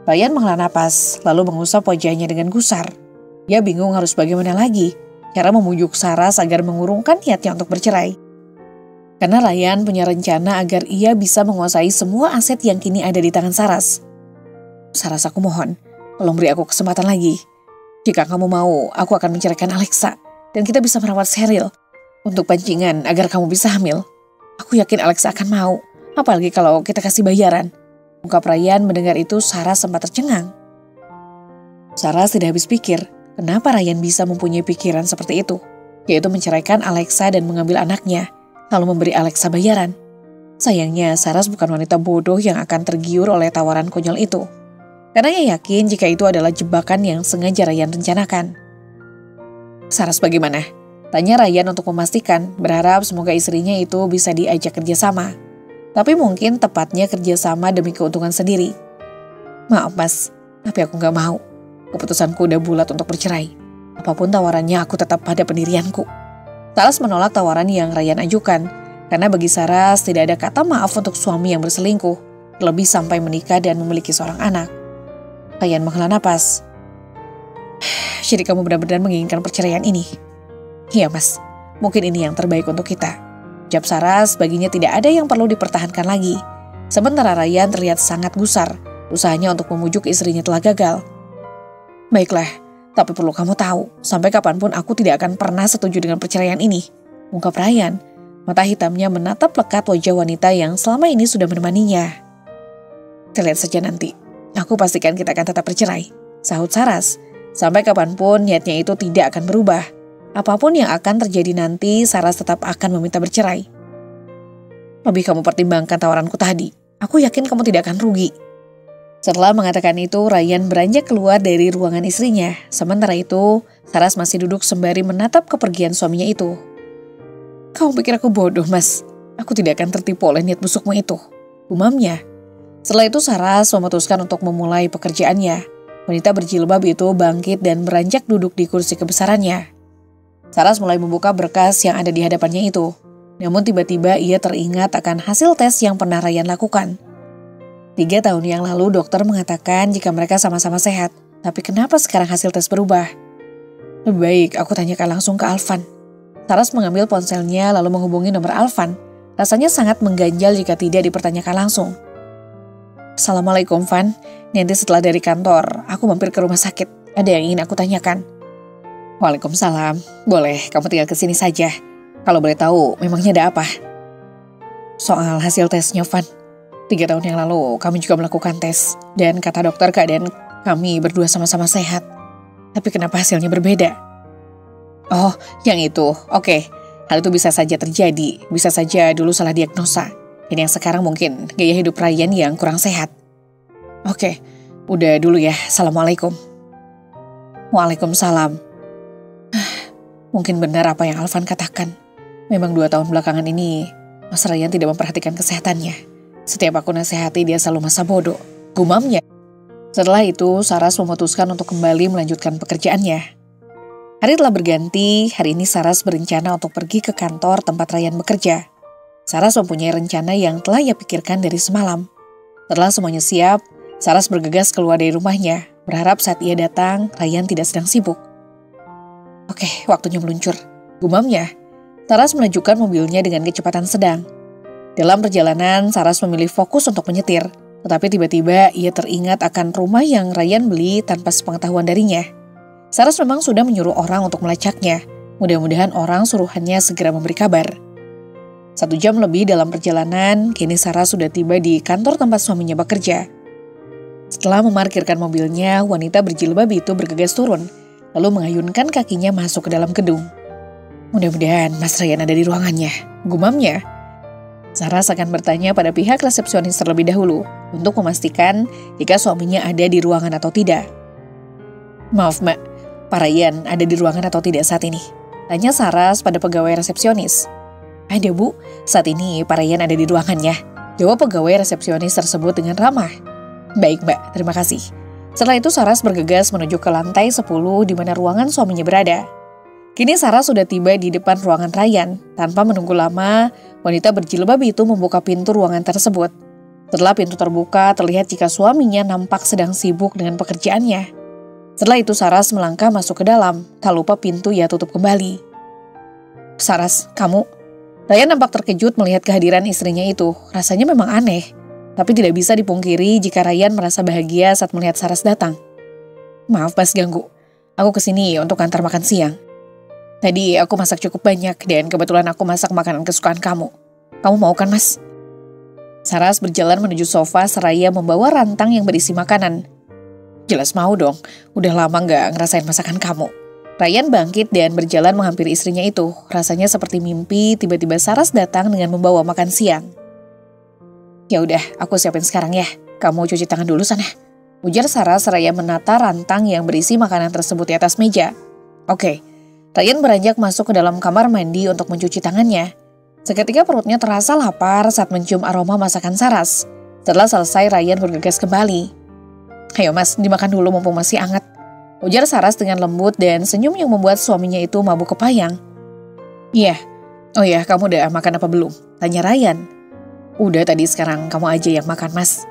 Ryan menghela napas, lalu mengusap wajahnya dengan gusar. Dia bingung harus bagaimana lagi. Cara memujuk Saras agar mengurungkan niatnya untuk bercerai. Karena Ryan punya rencana agar ia bisa menguasai semua aset yang kini ada di tangan Saras. Saras, aku mohon, tolong beri aku kesempatan lagi. Jika kamu mau, aku akan menceraikan Alexa. Dan kita bisa merawat Sheryl. Untuk pancingan agar kamu bisa hamil. Aku yakin Alexa akan mau. Apalagi kalau kita kasih bayaran. Ungkap Ryan mendengar itu Saras sempat tercengang. Saras tidak habis pikir, kenapa Ryan bisa mempunyai pikiran seperti itu. Yaitu menceraikan Alexa dan mengambil anaknya. Lalu memberi Alexa bayaran. Sayangnya Saras bukan wanita bodoh yang akan tergiur oleh tawaran konyol itu. Karena ia yakin jika itu adalah jebakan yang sengaja Ryan rencanakan. Saras bagaimana? Tanya Ryan untuk memastikan, berharap semoga istrinya itu bisa diajak kerjasama. Tapi mungkin tepatnya kerjasama demi keuntungan sendiri. Maaf mas, tapi aku gak mau. Keputusanku udah bulat untuk bercerai. Apapun tawarannya aku tetap pada pendirianku. Saras menolak tawaran yang Ryan ajukan, karena bagi Saras tidak ada kata maaf untuk suami yang berselingkuh, terlebih sampai menikah dan memiliki seorang anak. Ryan menghela napas. Jadi kamu benar-benar menginginkan perceraian ini? Iya mas, mungkin ini yang terbaik untuk kita. Jawab Saras, baginya tidak ada yang perlu dipertahankan lagi. Sementara Ryan terlihat sangat gusar, usahanya untuk memujuk istrinya telah gagal. Baiklah, tapi perlu kamu tahu, sampai kapanpun aku tidak akan pernah setuju dengan perceraian ini, ungkap Ryan. Mata hitamnya menatap lekat wajah wanita yang selama ini sudah menemaninya. Kita lihat saja nanti, aku pastikan kita akan tetap bercerai, sahut Saras. Sampai kapanpun niatnya itu tidak akan berubah. Apapun yang akan terjadi nanti, Saras tetap akan meminta bercerai. Lebih kamu pertimbangkan tawaranku tadi, aku yakin kamu tidak akan rugi. Setelah mengatakan itu, Ryan beranjak keluar dari ruangan istrinya. Sementara itu, Saras masih duduk sembari menatap kepergian suaminya itu. Kamu pikir aku bodoh, mas? Aku tidak akan tertipu oleh niat busukmu itu, gumamnya. Setelah itu, Saras memutuskan untuk memulai pekerjaannya. Wanita berjilbab itu bangkit dan beranjak duduk di kursi kebesarannya. Saras mulai membuka berkas yang ada di hadapannya itu. Namun tiba-tiba ia teringat akan hasil tes yang pernah Ryan lakukan. 3 tahun yang lalu dokter mengatakan jika mereka sama-sama sehat. Tapi kenapa sekarang hasil tes berubah? Lebih baik aku tanyakan langsung ke Alvan. Saras mengambil ponselnya lalu menghubungi nomor Alvan. Rasanya sangat mengganjal jika tidak dipertanyakan langsung. Assalamualaikum Van, nanti setelah dari kantor aku mampir ke rumah sakit. Ada yang ingin aku tanyakan. Waalaikumsalam, boleh kamu tinggal ke sini saja. Kalau boleh tahu memangnya ada apa? Soal hasil tesnya Van. 3 tahun yang lalu kami juga melakukan tes. Dan kata dokter keadaan kami berdua sama-sama sehat. Tapi kenapa hasilnya berbeda? Oh, yang itu. Oke, hal itu bisa saja terjadi. Bisa saja dulu salah diagnosa. Dan yang sekarang mungkin gaya hidup Ryan yang kurang sehat. Oke, udah dulu ya. Assalamualaikum. Waalaikumsalam. Mungkin benar apa yang Alvan katakan. Memang 2 tahun belakangan ini, Mas Ryan tidak memperhatikan kesehatannya. Setiap aku nasihati dia selalu masa bodoh, gumamnya. Setelah itu, Saras memutuskan untuk kembali melanjutkan pekerjaannya. Hari telah berganti, hari ini Saras berencana untuk pergi ke kantor tempat Ryan bekerja. Saras mempunyai rencana yang telah ia pikirkan dari semalam. Setelah semuanya siap, Saras bergegas keluar dari rumahnya, berharap saat ia datang, Ryan tidak sedang sibuk. Oke, waktunya meluncur, gumamnya. Saras menunjukkan mobilnya dengan kecepatan sedang. Dalam perjalanan, Saras memilih fokus untuk menyetir, tetapi tiba-tiba ia teringat akan rumah yang Ryan beli tanpa sepengetahuan darinya. Saras memang sudah menyuruh orang untuk melacaknya. Mudah-mudahan orang suruhannya segera memberi kabar. 1 jam lebih dalam perjalanan, kini Saras sudah tiba di kantor tempat suaminya bekerja. Setelah memarkirkan mobilnya, wanita berjilbab itu bergegas turun, lalu mengayunkan kakinya masuk ke dalam gedung. Mudah-mudahan Mas Ryan ada di ruangannya, gumamnya. Saras akan bertanya pada pihak resepsionis terlebih dahulu untuk memastikan jika suaminya ada di ruangan atau tidak. Maaf Mbak, Pak Ryan ada di ruangan atau tidak saat ini? Tanya Saras pada pegawai resepsionis. Ada Bu, saat ini Pak Ryan ada di ruangannya. Jawab pegawai resepsionis tersebut dengan ramah. Baik Mbak, terima kasih. Setelah itu Saras bergegas menuju ke lantai 10 di mana ruangan suaminya berada. Kini Saras sudah tiba di depan ruangan Ryan. Tanpa menunggu lama, wanita berjilbab itu membuka pintu ruangan tersebut. Setelah pintu terbuka, terlihat jika suaminya nampak sedang sibuk dengan pekerjaannya. Setelah itu Saras melangkah masuk ke dalam, tak lupa pintu ia tutup kembali. Saras, kamu? Ryan nampak terkejut melihat kehadiran istrinya itu. Rasanya memang aneh, tapi tidak bisa dipungkiri jika Ryan merasa bahagia saat melihat Saras datang. Maaf Mas ganggu, aku kesini untuk antar makan siang. Tadi aku masak cukup banyak dan kebetulan aku masak makanan kesukaan kamu. Kamu mau kan Mas? Saras berjalan menuju sofa seraya membawa rantang yang berisi makanan. Jelas mau dong, udah lama gak ngerasain masakan kamu. Ryan bangkit dan berjalan menghampiri istrinya itu. Rasanya seperti mimpi, tiba-tiba Saras datang dengan membawa makan siang. Ya udah, aku siapin sekarang ya. Kamu cuci tangan dulu sana. Ujar Saras seraya menata rantang yang berisi makanan tersebut di atas meja. Oke. Ryan beranjak masuk ke dalam kamar mandi untuk mencuci tangannya. Seketika perutnya terasa lapar saat mencium aroma masakan Saras. Setelah selesai, Ryan bergegas kembali. "Ayo mas, dimakan dulu mumpung masih hangat," ujar Saras dengan lembut dan senyum yang membuat suaminya itu mabuk kepayang. "Iya, oh ya, kamu udah makan apa belum?" tanya Ryan. "Udah tadi, sekarang kamu aja yang makan mas."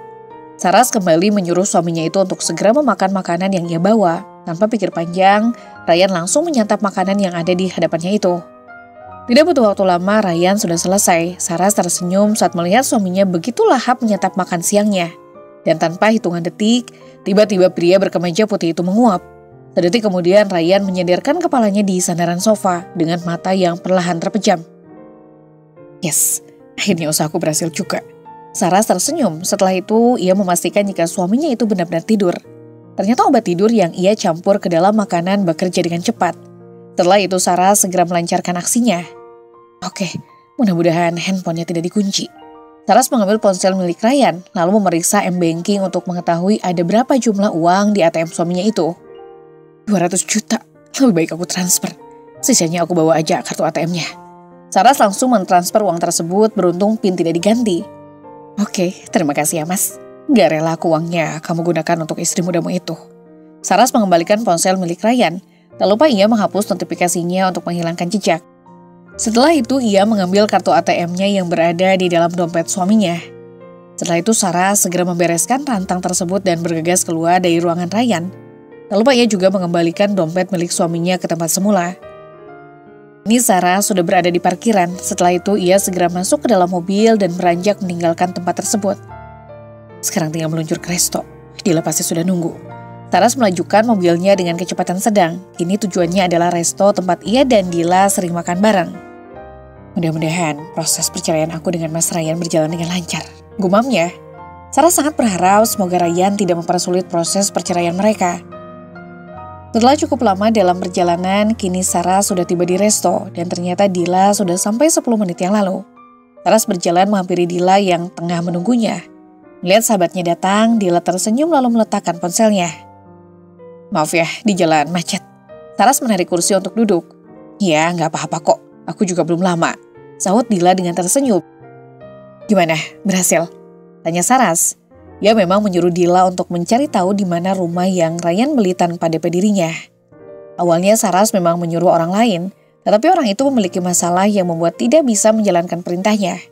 Saras kembali menyuruh suaminya itu untuk segera memakan makanan yang ia bawa. Tanpa pikir panjang, Ryan langsung menyantap makanan yang ada di hadapannya itu. Tidak butuh waktu lama, Ryan sudah selesai. Saras tersenyum saat melihat suaminya begitu lahap menyantap makan siangnya. Dan tanpa hitungan detik, tiba-tiba pria berkemeja putih itu menguap. Sedetik kemudian, Ryan menyandarkan kepalanya di sandaran sofa dengan mata yang perlahan terpejam. "Yes, akhirnya usahaku berhasil juga." Saras tersenyum. Setelah itu, ia memastikan jika suaminya itu benar-benar tidur. Ternyata obat tidur yang ia campur ke dalam makanan bekerja dengan cepat. Setelah itu Saras segera melancarkan aksinya. Oke, mudah-mudahan handphonenya tidak dikunci. Saras mengambil ponsel milik Ryan, lalu memeriksa M-Banking untuk mengetahui ada berapa jumlah uang di ATM suaminya itu. 200 juta, lebih baik aku transfer. Sisanya aku bawa aja kartu ATM-nya. Saras langsung mentransfer uang tersebut, beruntung PIN tidak diganti. Oke, terima kasih ya mas. Gak rela aku uangnya kamu gunakan untuk istri mudamu itu. Saras mengembalikan ponsel milik Ryan. Tak lupa ia menghapus notifikasinya untuk menghilangkan jejak. Setelah itu ia mengambil kartu ATM-nya yang berada di dalam dompet suaminya. Setelah itu Saras segera membereskan rantang tersebut dan bergegas keluar dari ruangan Ryan. Tak lupa ia juga mengembalikan dompet milik suaminya ke tempat semula. Ini Saras sudah berada di parkiran. Setelah itu ia segera masuk ke dalam mobil dan beranjak meninggalkan tempat tersebut. Sekarang tinggal meluncur ke resto. Dila pasti sudah nunggu. Saras melajukan mobilnya dengan kecepatan sedang. Kini tujuannya adalah resto tempat ia dan Dila sering makan bareng. Mudah-mudahan proses perceraian aku dengan Mas Ryan berjalan dengan lancar, gumamnya. Saras sangat berharap semoga Ryan tidak mempersulit proses perceraian mereka. Setelah cukup lama dalam perjalanan, kini Saras sudah tiba di resto dan ternyata Dila sudah sampai 10 menit yang lalu. Saras berjalan menghampiri Dila yang tengah menunggunya. Melihat sahabatnya datang, Dila tersenyum lalu meletakkan ponselnya. Maaf ya, di jalan macet. Saras menarik kursi untuk duduk. Ya, nggak apa-apa kok. Aku juga belum lama. Sahut Dila dengan tersenyum. Gimana, berhasil? Tanya Saras. Ia memang menyuruh Dila untuk mencari tahu di mana rumah yang Ryan beli tanpa DP dirinya. Awalnya Saras memang menyuruh orang lain, tetapi orang itu memiliki masalah yang membuat tidak bisa menjalankan perintahnya.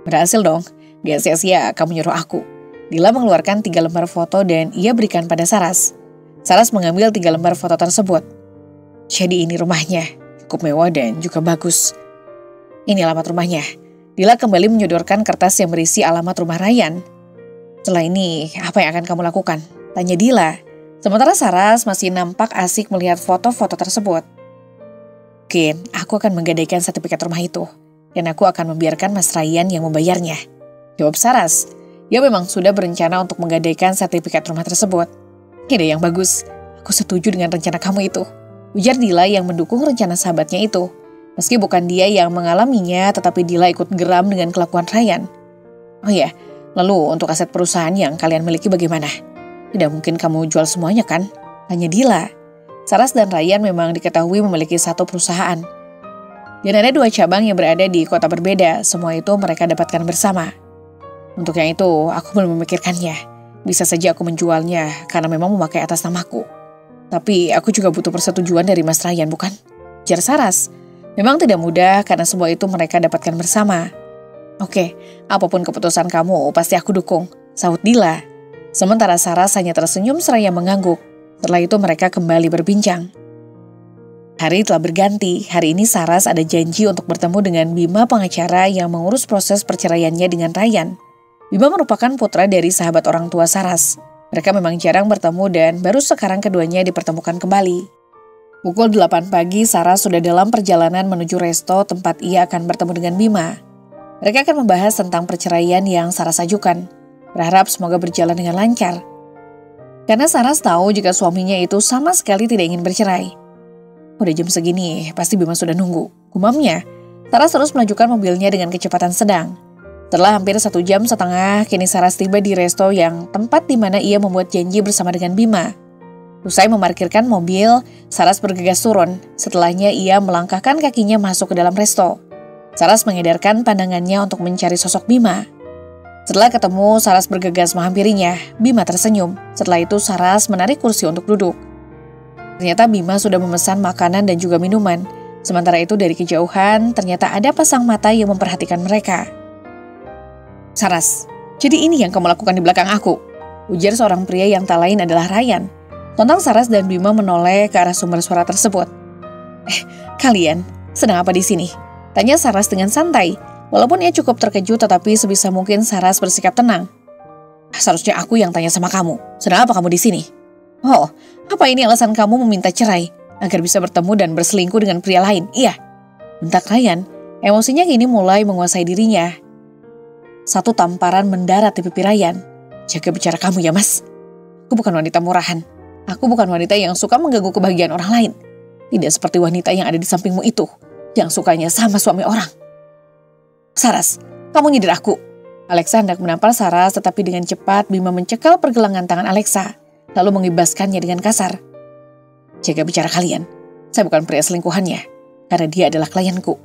Berhasil dong. Gak sia-sia kamu nyuruh aku. Dila mengeluarkan 3 lembar foto dan ia berikan pada Saras. Saras mengambil 3 lembar foto tersebut. Jadi ini rumahnya, cukup mewah dan juga bagus. Ini alamat rumahnya. Dila kembali menyodorkan kertas yang berisi alamat rumah Ryan. Setelah ini, apa yang akan kamu lakukan? Tanya Dila. Sementara Saras masih nampak asik melihat foto-foto tersebut. Mungkin aku akan menggadaikan sertifikat rumah itu. Dan aku akan membiarkan Mas Ryan yang membayarnya. Jawab Saras. Ia memang sudah berencana untuk menggadaikan sertifikat rumah tersebut. Ide yang bagus. Aku setuju dengan rencana kamu itu. Ujar Dila yang mendukung rencana sahabatnya itu. Meski bukan dia yang mengalaminya, tetapi Dila ikut geram dengan kelakuan Ryan. Oh ya, lalu untuk aset perusahaan yang kalian miliki bagaimana? Tidak mungkin kamu jual semuanya kan? Tanya Dila. Saras dan Ryan memang diketahui memiliki satu perusahaan. Dan ada 2 cabang yang berada di kota berbeda. Semua itu mereka dapatkan bersama. Untuk yang itu, aku belum memikirkannya. Bisa saja aku menjualnya karena memang memakai atas namaku. Tapi aku juga butuh persetujuan dari Mas Ryan, bukan? Ujar Saras. Memang tidak mudah karena semua itu mereka dapatkan bersama. Oke, apapun keputusan kamu pasti aku dukung, sahut Dila. Sementara Saras hanya tersenyum seraya mengangguk. Setelah itu mereka kembali berbincang. Hari telah berganti. Hari ini Saras ada janji untuk bertemu dengan Bima pengacara yang mengurus proses perceraiannya dengan Ryan. Bima merupakan putra dari sahabat orang tua Saras. Mereka memang jarang bertemu dan baru sekarang keduanya dipertemukan kembali. Pukul 8 pagi Saras sudah dalam perjalanan menuju resto tempat ia akan bertemu dengan Bima. Mereka akan membahas tentang perceraian yang Saras ajukan. Berharap semoga berjalan dengan lancar. Karena Saras tahu jika suaminya itu sama sekali tidak ingin bercerai. Udah jam segini, pasti Bima sudah nunggu, gumamnya. Saras terus melanjutkan mobilnya dengan kecepatan sedang. Setelah hampir 1,5 jam, kini Saras tiba di resto yang tempat di mana ia membuat janji bersama dengan Bima. Usai memarkirkan mobil, Saras bergegas turun. Setelahnya ia melangkahkan kakinya masuk ke dalam resto. Saras mengedarkan pandangannya untuk mencari sosok Bima. Setelah ketemu, Saras bergegas menghampirinya. Bima tersenyum. Setelah itu Saras menarik kursi untuk duduk. Ternyata Bima sudah memesan makanan dan juga minuman. Sementara itu dari kejauhan, ternyata ada pasang mata yang memperhatikan mereka. "Saras, jadi ini yang kamu lakukan di belakang aku?" ujar seorang pria yang tak lain adalah Ryan. Sontak Saras dan Bima menoleh ke arah sumber suara tersebut. Kalian sedang apa di sini?" tanya Saras dengan santai. Walaupun ia cukup terkejut, tetapi sebisa mungkin Saras bersikap tenang. "Seharusnya aku yang tanya sama kamu. Sedang apa kamu di sini?" "Oh, apa ini alasan kamu meminta cerai? Agar bisa bertemu dan berselingkuh dengan pria lain, iya?" bentak Ryan. Emosinya kini mulai menguasai dirinya. Satu tamparan mendarat di pipi Ryan. "Jaga bicara kamu ya, Mas. Aku bukan wanita murahan. Aku bukan wanita yang suka mengganggu kebahagiaan orang lain. Tidak seperti wanita yang ada di sampingmu itu, yang sukanya sama suami orang." "Saras, kamu nyindir aku." Alexa hendak menampar Saras, tetapi dengan cepat Bima mencekal pergelangan tangan Alexa, lalu mengibaskannya dengan kasar. "Jaga bicara kalian. Saya bukan pria selingkuhannya, karena dia adalah klienku."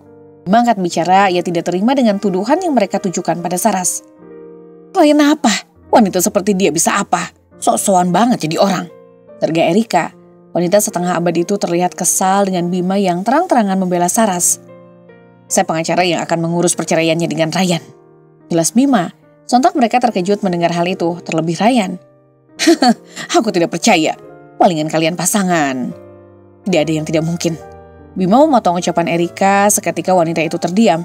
Bima angkat bicara, ia tidak terima dengan tuduhan yang mereka tujukan pada Saras. "Klien apa? Wanita seperti dia bisa apa? Sok-sokan banget jadi orang," terga Erika. Wanita setengah abad itu terlihat kesal dengan Bima yang terang-terangan membela Saras. "Saya pengacara yang akan mengurus perceraiannya dengan Ryan," jelas Bima. Sontak mereka terkejut mendengar hal itu, terlebih Ryan. "Aku tidak percaya. Palingan kalian pasangan. Tidak ada yang tidak mungkin." Bima memotong ucapan Erika seketika wanita itu terdiam.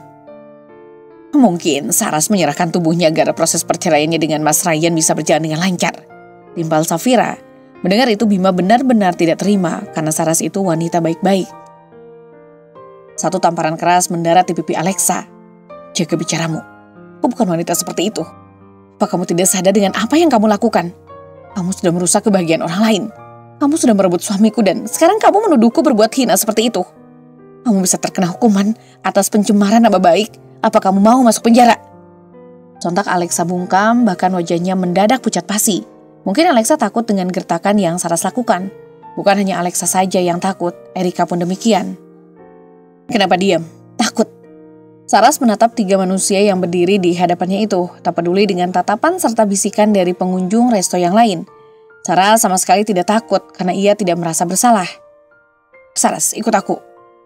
"Mungkin Saras menyerahkan tubuhnya agar proses perceraiannya dengan Mas Ryan bisa berjalan dengan lancar," timpal Safira. Mendengar itu Bima benar-benar tidak terima karena Saras itu wanita baik-baik. Satu tamparan keras mendarat di pipi Alexa. "Jaga bicaramu. Aku bukan wanita seperti itu. Apa kamu tidak sadar dengan apa yang kamu lakukan? Kamu sudah merusak kebahagiaan orang lain. Kamu sudah merebut suamiku dan sekarang kamu menuduhku berbuat hina seperti itu. Kamu bisa terkena hukuman atas pencemaran nama baik. Apa kamu mau masuk penjara?" Sontak Alexa bungkam, bahkan wajahnya mendadak pucat pasi. Mungkin Alexa takut dengan gertakan yang Saras lakukan. Bukan hanya Alexa saja yang takut, Erika pun demikian. "Kenapa diam? Takut?" Saras menatap tiga manusia yang berdiri di hadapannya itu, tak peduli dengan tatapan serta bisikan dari pengunjung resto yang lain. Saras sama sekali tidak takut karena ia tidak merasa bersalah. "Saras, ikut aku."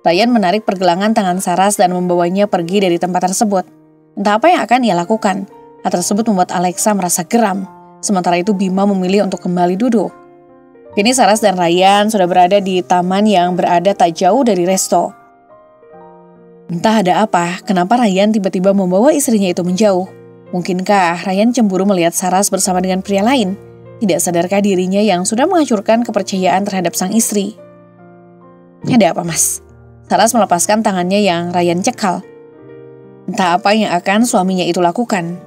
Ryan menarik pergelangan tangan Saras dan membawanya pergi dari tempat tersebut. Entah apa yang akan ia lakukan. Hal tersebut membuat Alexa merasa geram. Sementara itu Bima memilih untuk kembali duduk. Kini Saras dan Ryan sudah berada di taman yang berada tak jauh dari resto. Entah ada apa, kenapa Ryan tiba-tiba membawa istrinya itu menjauh. Mungkinkah Ryan cemburu melihat Saras bersama dengan pria lain? Tidak sadarkah dirinya yang sudah menghancurkan kepercayaan terhadap sang istri? "Ada apa, Mas?" Saras melepaskan tangannya yang Ryan cekal. Entah apa yang akan suaminya itu lakukan.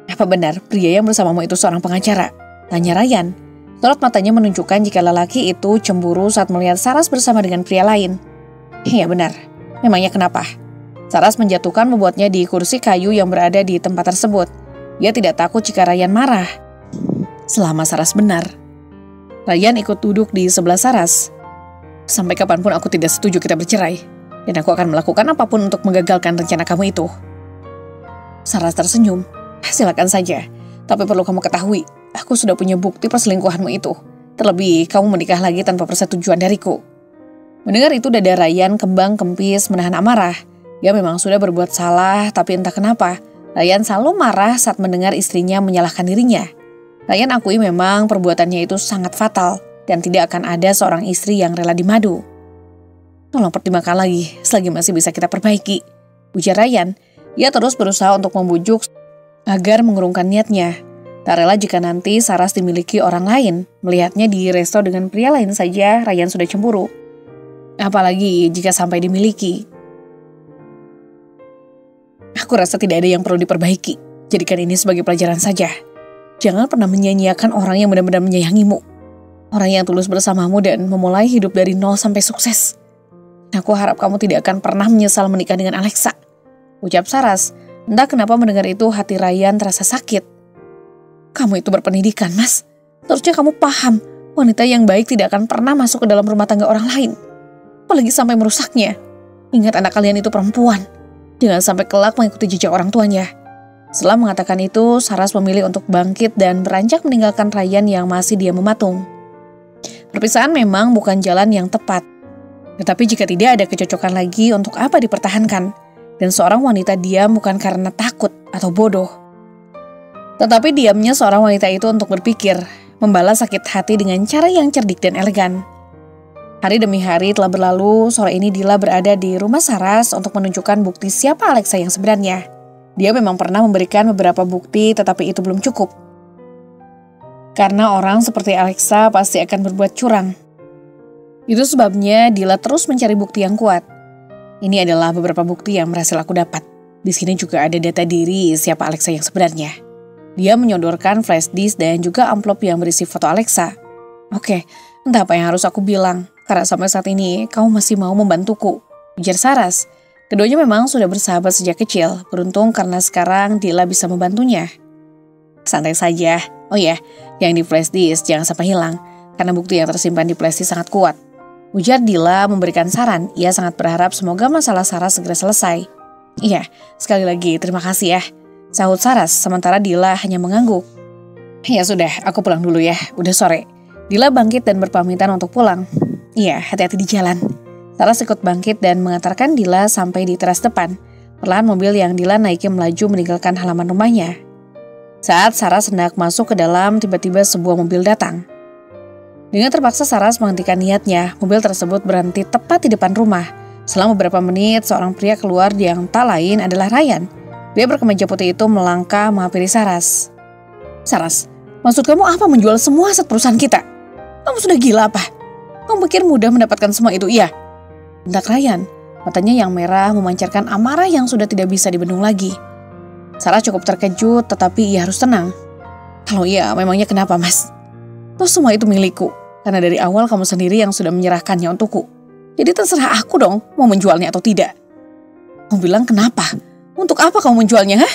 "Apa benar pria yang bersamamu itu seorang pengacara?" tanya Ryan. Sorot matanya menunjukkan jika lelaki itu cemburu saat melihat Saras bersama dengan pria lain. "Iya benar. Memangnya kenapa?" Saras menjatuhkan membuatnya di kursi kayu yang berada di tempat tersebut. Ia tidak takut jika Ryan marah. Selama Saras benar. Ryan ikut duduk di sebelah Saras. "Sampai kapanpun aku tidak setuju kita bercerai. Dan aku akan melakukan apapun untuk menggagalkan rencana kamu itu." Saras tersenyum. "Silakan saja. Tapi perlu kamu ketahui, aku sudah punya bukti perselingkuhanmu itu. Terlebih kamu menikah lagi tanpa persetujuan dariku." Mendengar itu dada Ryan kembang kempis menahan amarah. Dia memang sudah berbuat salah, tapi entah kenapa Ryan selalu marah saat mendengar istrinya menyalahkan dirinya. Ryan akui memang perbuatannya itu sangat fatal dan tidak akan ada seorang istri yang rela dimadu. "Tolong pertimbangkan lagi, selagi masih bisa kita perbaiki," ujar Ryan. Ia terus berusaha untuk membujuk agar mengurungkan niatnya. Tak rela jika nanti Saras dimiliki orang lain. Melihatnya di resto dengan pria lain saja, Ryan sudah cemburu. Apalagi jika sampai dimiliki. "Aku rasa tidak ada yang perlu diperbaiki. Jadikan ini sebagai pelajaran saja. Jangan pernah menyanyiakan orang yang benar-benar menyayangimu. Orang yang tulus bersamamu dan memulai hidup dari nol sampai sukses. Aku harap kamu tidak akan pernah menyesal menikah dengan Alexa," ucap Saras. Entah kenapa mendengar itu hati Ryan terasa sakit. "Kamu itu berpendidikan, Mas. Seharusnya kamu paham. Wanita yang baik tidak akan pernah masuk ke dalam rumah tangga orang lain, apalagi sampai merusaknya. Ingat, anak kalian itu perempuan. Jangan sampai kelak mengikuti jejak orang tuanya. Setelah mengatakan itu, Saras memilih untuk bangkit dan beranjak meninggalkan Ryan yang masih diam mematung. Perpisahan memang bukan jalan yang tepat. Tetapi jika tidak ada kecocokan lagi, untuk apa dipertahankan? Dan seorang wanita diam bukan karena takut atau bodoh. Tetapi diamnya seorang wanita itu untuk berpikir, membalas sakit hati dengan cara yang cerdik dan elegan. Hari demi hari telah berlalu, sore ini Dila berada di rumah Saras untuk menunjukkan bukti siapa Alexa yang sebenarnya. Dia memang pernah memberikan beberapa bukti, tetapi itu belum cukup. Karena orang seperti Alexa pasti akan berbuat curang. Itu sebabnya Dila terus mencari bukti yang kuat. Ini adalah beberapa bukti yang berhasil aku dapat. Di sini juga ada data diri siapa Alexa yang sebenarnya. Dia menyodorkan flash disk dan juga amplop yang berisi foto Alexa. Oke, entah apa yang harus aku bilang, karena sampai saat ini kamu masih mau membantuku, ujar Saras. Keduanya memang sudah bersahabat sejak kecil, beruntung karena sekarang Dila bisa membantunya. Santai saja, oh ya, yang di flash disk jangan sampai hilang, karena bukti yang tersimpan di flash disk sangat kuat. Ujar Dila memberikan saran, ia sangat berharap semoga masalah Saras segera selesai. Iya, sekali lagi terima kasih ya, sahut Saras, sementara Dila hanya mengangguk. Ya sudah, aku pulang dulu ya, udah sore. Dila bangkit dan berpamitan untuk pulang. Iya, hati-hati di jalan. Saras ikut bangkit dan mengantarkan Dila sampai di teras depan. Perlahan mobil yang Dila naiki melaju meninggalkan halaman rumahnya. Saat Saras hendak masuk ke dalam, tiba-tiba sebuah mobil datang. Dengan terpaksa Saras menghentikan niatnya, mobil tersebut berhenti tepat di depan rumah. Selama beberapa menit, seorang pria keluar yang tak lain adalah Ryan. Dia berkemeja putih itu melangkah menghampiri Saras. Saras, maksud kamu apa menjual semua aset perusahaan kita? Kamu sudah gila apa? Kamu pikir mudah mendapatkan semua itu, iya? Bentak Ryan, matanya yang merah memancarkan amarah yang sudah tidak bisa dibendung lagi. Saras cukup terkejut, tetapi ia harus tenang. Kalau iya, memangnya kenapa, Mas? Toh semua itu milikku, karena dari awal kamu sendiri yang sudah menyerahkannya untukku. Jadi terserah aku dong, mau menjualnya atau tidak. Kamu bilang kenapa? Untuk apa kamu menjualnya, hah?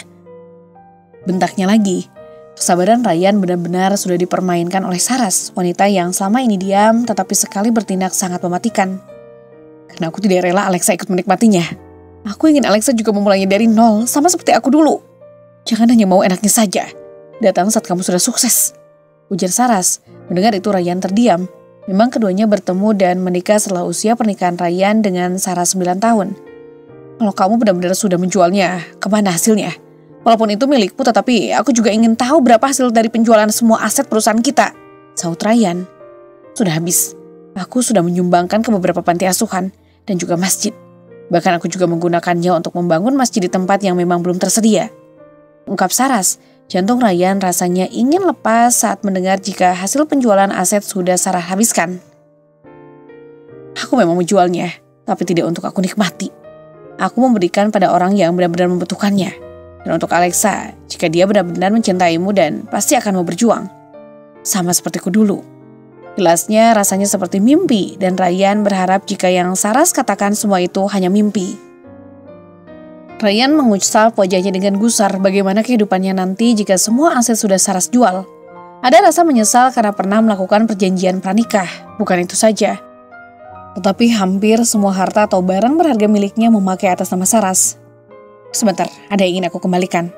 Bentaknya lagi. Kesabaran Ryan benar-benar sudah dipermainkan oleh Saras, wanita yang selama ini diam tetapi sekali bertindak sangat mematikan. Karena aku tidak rela Alexa ikut menikmatinya. Aku ingin Alexa juga memulainya dari nol, sama seperti aku dulu. Jangan hanya mau enaknya saja. Datang saat kamu sudah sukses, ujar Saras. Mendengar itu Ryan terdiam. Memang keduanya bertemu dan menikah setelah usia pernikahan Ryan dengan Saras 9 tahun. Kalau kamu benar-benar sudah menjualnya, kemana hasilnya? Walaupun itu milikku, tetapi aku juga ingin tahu berapa hasil dari penjualan semua aset perusahaan kita, sahut Ryan. Sudah habis. Aku sudah menyumbangkan ke beberapa panti asuhan dan juga masjid. Bahkan aku juga menggunakannya untuk membangun masjid di tempat yang memang belum tersedia. Ungkap Saras, jantung Ryan rasanya ingin lepas saat mendengar jika hasil penjualan aset sudah Saras habiskan. Aku memang menjualnya, tapi tidak untuk aku nikmati. Aku memberikan pada orang yang benar-benar membutuhkannya. Dan untuk Alexa, jika dia benar-benar mencintaimu dan pasti akan mau berjuang. Sama sepertiku dulu. Jelasnya rasanya seperti mimpi dan Ryan berharap jika yang Saras katakan semua itu hanya mimpi. Ryan mengusap wajahnya dengan gusar bagaimana kehidupannya nanti jika semua aset sudah Saras jual. Ada rasa menyesal karena pernah melakukan perjanjian pranikah, bukan itu saja. Tetapi hampir semua harta atau barang berharga miliknya memakai atas nama Saras. Sebentar, ada yang ingin aku kembalikan.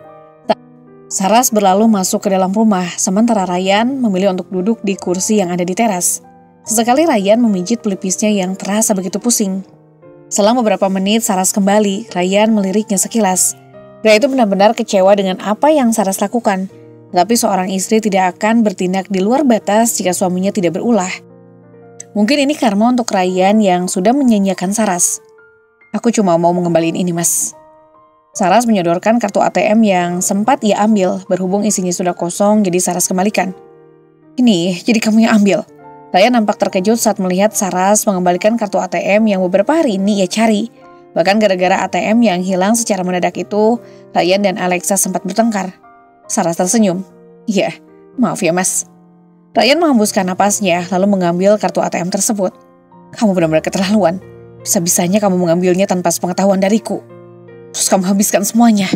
Saras berlalu masuk ke dalam rumah, sementara Ryan memilih untuk duduk di kursi yang ada di teras. Sesekali Ryan memijit pelipisnya yang terasa begitu pusing. Selama beberapa menit Saras kembali, Ryan meliriknya sekilas. Pria itu benar-benar kecewa dengan apa yang Saras lakukan. Tapi seorang istri tidak akan bertindak di luar batas jika suaminya tidak berulah. Mungkin ini karma untuk Ryan yang sudah menyanyiakan Saras. Aku cuma mau mengembalikan ini, Mas. Saras menyodorkan kartu ATM yang sempat ia ambil, berhubung isinya sudah kosong, jadi Saras kembalikan. Ini, jadi kamu yang ambil. Ryan nampak terkejut saat melihat Saras mengembalikan kartu ATM yang beberapa hari ini ia cari. Bahkan gara-gara ATM yang hilang secara mendadak itu, Ryan dan Alexa sempat bertengkar. Saras tersenyum. Iya, maaf ya Mas. Ryan menghembuskan napasnya, lalu mengambil kartu ATM tersebut. Kamu benar-benar keterlaluan. Bisa-bisanya kamu mengambilnya tanpa sepengetahuan dariku. Terus kamu habiskan semuanya.